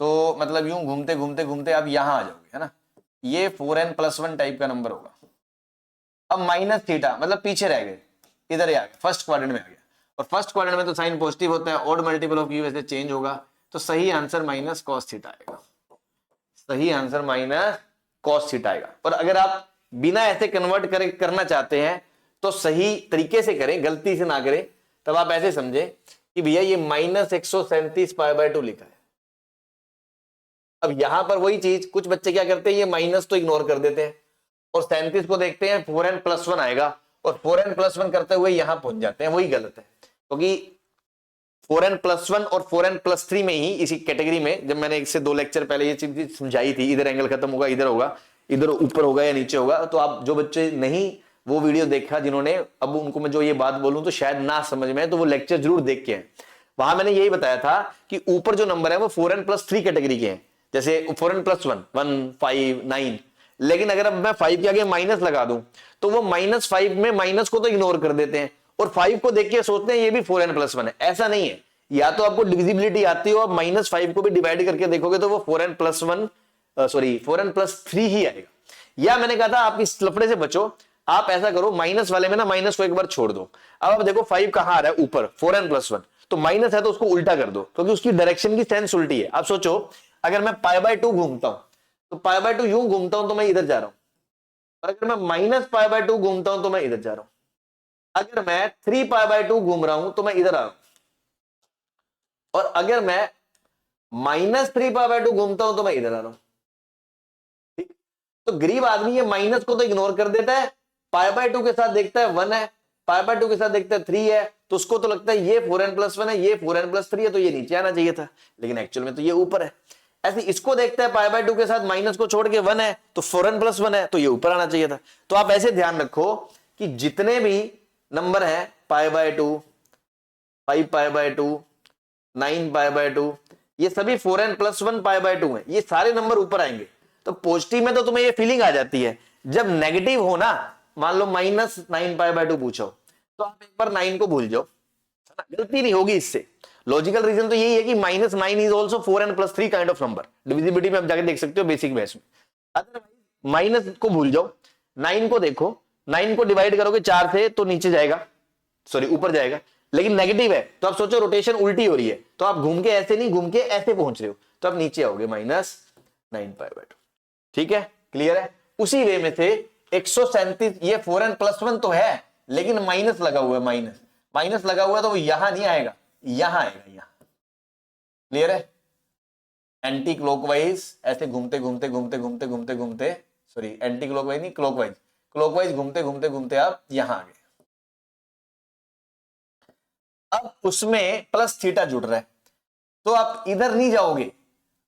तो मतलब यूं घूमते घूमते घूमते आप यहां आ जाओगे, है ना, ये 4n+1 टाइप का नंबर होगा। अब माइनस थीटा मतलब पीछे रह गए, इधर ही आ गया, फर्स्ट क्वाड्रेंट में आ गया, और फर्स्ट क्वाड्रेंट में तो साइन पॉजिटिव होता है, ऑड मल्टीपल ऑफ यू वैसे चेंज होगा, तो सही आंसर माइनस कॉस थीटा आएगा, सही आंसर माइनस कॉस थीटा आएगा। पर अगर आप बिना ऐसे कन्वर्ट करना चाहते हैं तो सही तरीके से करें, गलती से ना करें, तब आप ऐसे समझे कि भैया ये -137 पाई बाय 2 लिखा है। अब यहां पर वही चीज, कुछ बच्चे क्या करते हैं, ये माइनस तो इग्नोर कर देते हैं और 37 को देखते हैं 4n+1 आएगा और 4n+1 करते हुए यहां पहुंच जाते हैं, वही गलत है, क्योंकि 4n+1 और 4n+3 में ही, इसी कैटेगरी में, जब मैंने 1 से 2 लेक्चर पहले ये चीज समझाई थी, इधर एंगल खत्म होगा, इधर होगा, इधर ऊपर होगा या नीचे होगा, तो आप जो बच्चे नहीं वो वीडियो देखा जिन्होंने, अब उनको मैं जो ये बात बोलूं तो शायद ना समझ में, तो वो लेक्चर जरूर देख के हैं। वहां मैंने यही बताया था कि ऊपर जो नंबर है वो 4n+3 कैटेगरी के हैं, जैसे 4n+1 1 5 9, लेकिन अगर अब मैं 5 के आगे माइनस लगा दूं तो वो -5 में माइनस को तो इग्नोर कर देते हैं और 5 को देख के सोचते हैं ये भी 4n+1 है। ऐसा नहीं है, या तो आपको डिविजिबिलिटी आती हो, आप -5 को भी डिवाइड करके देखोगे तो वो 4n+1 सॉरी 4n+3 ही आएगा। या मैंने कहा था आप इस लफड़े से बचो, आप ऐसा करो, माइनस वाले में ना माइनस को एक बार छोड़ दो। अब आप देखो 5 कहां आ रहा है, ऊपर 4n+1, तो माइनस है तो उसको उल्टा कर दो, क्योंकि उसकी डायरेक्शन की सेंस उल्टी है। आप सोचो अगर मैं पाई बाय 2 घूमता हूं तो पाई बाय 2 यूं घूमता हूं तो मैं इधर जा रहा हूं, और अगर मैं -पाई बाय 2 घूमता हूं तो मैं इधर जा रहा हूं, अगर मैं 3 पाई बाय 2 घूम रहा हूं तो मैं इधर आ रहा हूं, और अगर मैं -3 पाई बाय 2 घूमता हूं तो मैं इधर आ रहा हूं। ठीक, तो गरीब आदमी ये माइनस को तो इग्नोर कर देता है, पाई बाय 2 के साथ देखता है 1 है, पाई बाय 2 के साथ देखता है 3 है, तो उसको तो लगता है ये 4n+1 है, ये 4n+3 है, तो ये नीचे आना चाहिए था, लेकिन एक्चुअल में तो ये ऊपर है। ऐसे इसको देखता है पाई बाय 2 के साथ माइनस को छोड़ के 1 है, तो 4n+1 है, तो ये ऊपर आना चाहिए था। तो आप ऐसे ध्यान रखो कि जितने भी नंबर है, पाई by 2, 5 pi by 2, 9 pi by 2, ये सभी 4n+1 पाई बाय 2 है, ये सारे नंबर ऊपर आएंगे। तो पॉजिटिव में तो तुम्हें ये फीलिंग आ जाती है, जब नेगेटिव हो ना, मान लो -9 पाई बाय 2 पूछो, तो आप एक बार 9 को भूल जाओ, गलती नहीं होगी इससे। लॉजिकल रीजन तो यही है कि -9 is also 4n+3 kind of number, divisibility में आप जाके देख सकते हो, बेसिक बेस में। अदरवाइज माइनस को भूल जाओ, 9 को देखो, 9 को डिवाइड करोगे 4 से तो नीचे जाएगा, सॉरी ऊपर जाएगा, लेकिन नेगेटिव है तो आप सोचो रोटेशन उल्टी हो रही है, तो आप घूम के ऐसे नहीं, घूम के ऐसे पहुंच रहे हो, तो आप नीचे आओगे -9 पाई बाय 2। ठीक है, क्लियर है। उसी वे में से 137, ये 4n+1 तो है लेकिन माइनस लगा हुआ है, माइनस लगा हुआ है, तो वो यहां नहीं आएगा, यहां आएगा, यहां। क्लियर है, एंटी क्लॉकवाइज ऐसे घूमते घूमते घूमते घूमते घूमते घूमते, सॉरी एंटी क्लॉकवाइज नहीं, क्लॉकवाइज घूमते घूमते घूमते आप यहां आ गए। अब उसमें प्लस थीटा जुड़ रहा है, तो आप इधर नहीं जाओगे,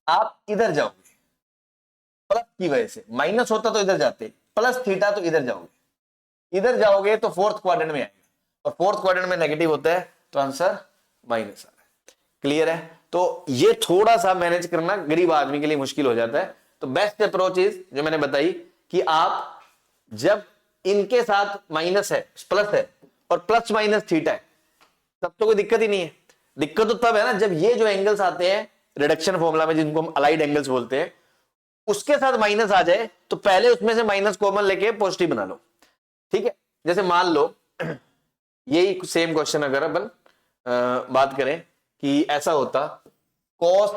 आप इधर जाओगे, प्लस की वजह से, माइनस होता तो इधर जाते, प्लस थीटा तो इधर जाओगे, इधर जाओगे तो फोर्थ क्वाड्रेंट में आएगा, और फोर्थ क्वाड्रेंट में नेगेटिव होता है तो आंसर माइनस आ रहा है। क्लियर है, तो ये थोड़ा सा मैनेज करना गरीब आदमी के लिए मुश्किल हो जाता है। तो बेस्ट अप्रोच इज जो मैंने बताई कि आप जब इनके साथ माइनस है, प्लस है, और प्लस माइनस थीटा है, तब तो कोई दिक्कत ही नहीं है। दिक्कत तो तब है ना जब ये जो एंगल्स आते हैं रिडक्शन फॉर्मूला में, जिनको हम अलाइड एंगल्स बोलते हैं, उसके साथ माइनस आ जाए तो पहले उसमें से माइनस कॉमन लेके पॉजिटिव बना लो। ठीक है, जैसे मान लो यही सेम क्वेश्चन अगर अपन बात करें कि ऐसा होता cos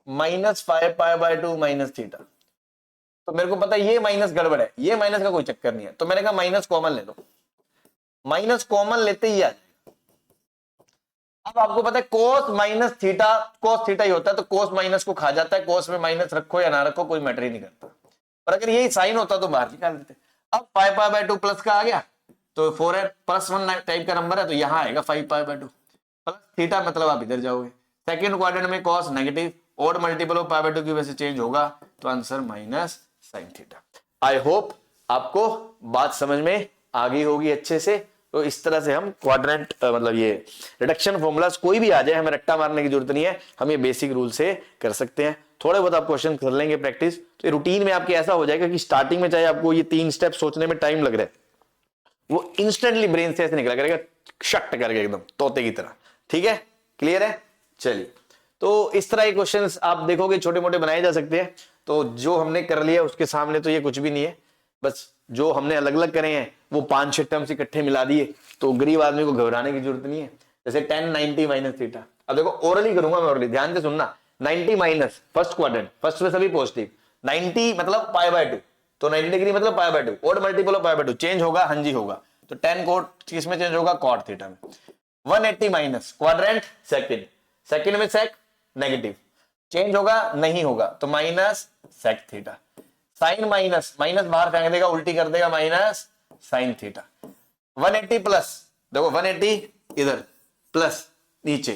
-5 pi by 2 minus theta, तो मेरे को पता है ये माइनस गड़बड़ है, ये माइनस का कोई चक्कर नहीं है, तो मैंने कहा माइनस कॉमन ले लो, माइनस कॉमन लेते ही आ जाएगा। अब आपको पता है cos cos थीटा ही होता है, तो cos माइनस को खा जाता है, cos में माइनस रखो या ना रखो कोई मैटर ही नहीं करता, और अगर यही साइन होता तो बाहर निकाल देते। अब 5 पाई बाय 2 प्लस का आ गया, तो 4+1 टाइप का नंबर है, तो यहां आएगा 5 पाई बाय 2 प्लस थीटा, मतलब आप इधर जाओगे। सेकेंड क्वाड्रेंट में cos negative, odd multiple of pi by 2 की वजह से चेंज होगा, तो answer minus sine theta. I hope आपको बात समझ में आ गई होगी अच्छे से। तो इस तरह से हम क्वाड्रेंट मतलब ये रिडक्शन फॉर्मूलाज कोई भी आ जाए, हमें रट्टा मारने की जरूरत नहीं है, हम ये बेसिक रूल से कर सकते हैं। थोड़े बहुत आप क्वेश्चन कर लेंगे प्रैक्टिस, तो रूटीन में आपके ऐसा हो जाएगा कि स्टार्टिंग में चाहे आपको ये 3 स्टेप सोचने में टाइम लग रहा है, वो इंस्टेंटली ब्रेन से ऐसे निकला करेगा, शट करके एकदम तोते की तरह। ठीक है, क्लियर है? चलिए, तो इस तरह के क्वेश्चंस आप देखोगे छोटे मोटे बनाए जा सकते हैं। तो जो हमने कर लिया उसके सामने तो ये कुछ भी नहीं है, बस जो हमने अलग अलग करे हैं वो 5-6 टर्म्स इकट्ठे मिला दिए, तो गरीब आदमी को घबराने की जरूरत नहीं है। जैसे 10 90 माइनस थीटा, अब देखो ओरली करूंगा मैं, ओरली ध्यान से सुनना। 90 माइनस फर्स्ट क्वाड्रेंट, फर्स्ट में सभी पॉजिटिव, 90 मतलब पाई बाय 2, तो 90 डिग्री मतलब pi by 2, odd multiple of pi by 2, change होगा, हाँ जी होगा, तो 10 कोट किसमें चेंज होगा, कॉट थीटा में। 180 माइनस क्वाड्रेंट सेकंड, सेकंड में सेक नेगेटिव, चेंज होगा नहीं होगा, तो minus sec theta. Sine minus, minus बाहर फेंक देगा, उल्टी कर देगा, माइनस साइन थीटा। 180 प्लस, देखो 180 इधर प्लस नीचे,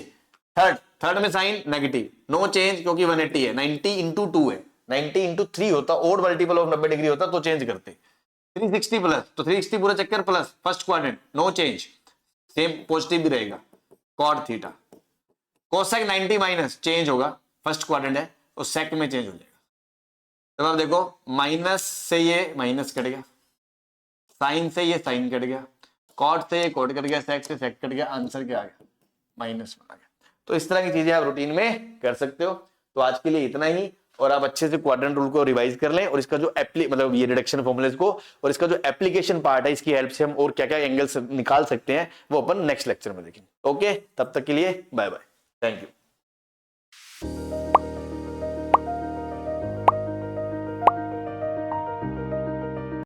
थर्ड में साइन नेगेटिव, नो चेंज क्योंकि 180 है, 90 इंटू 2 है, 90 इंटू 3 होता, ओड मल्टीपल ऑफ 90 डिग्री होता तो चेंज करते। 360 प्लस, तो 360 पूरा चक्कर plus, first quadrant no change, same positive भी रहेगा, cot theta. Cosec 90 minus change होगा, फर्स्ट क्वाड्रेंट है तो सेक में चेंज हो जाएगा। तब आप देखो माइनस से ये माइनस कट गया, साइन से ये साइन कट गया, कॉट से ये कॉट कट गया, सेक से सेक कट गया, आंसर क्या आ गया, माइनस आ गया। तो इस तरह की चीजें आप रूटीन में कर सकते हो। तो आज के लिए इतना ही, और आप अच्छे से क्वाड्रेंट रूल को रिवाइज कर लें, और इसका जो मतलब ये रिडक्शन फॉर्मूलेज को और इसका जो एप्लीकेशन पार्ट है, इसकी हेल्प से हम और क्या क्या एंगल्स निकाल सकते हैं वो अपन नेक्स्ट लेक्चर में देखेंगे। ओके, तब तक के लिए बाय बाय, थैंक यू।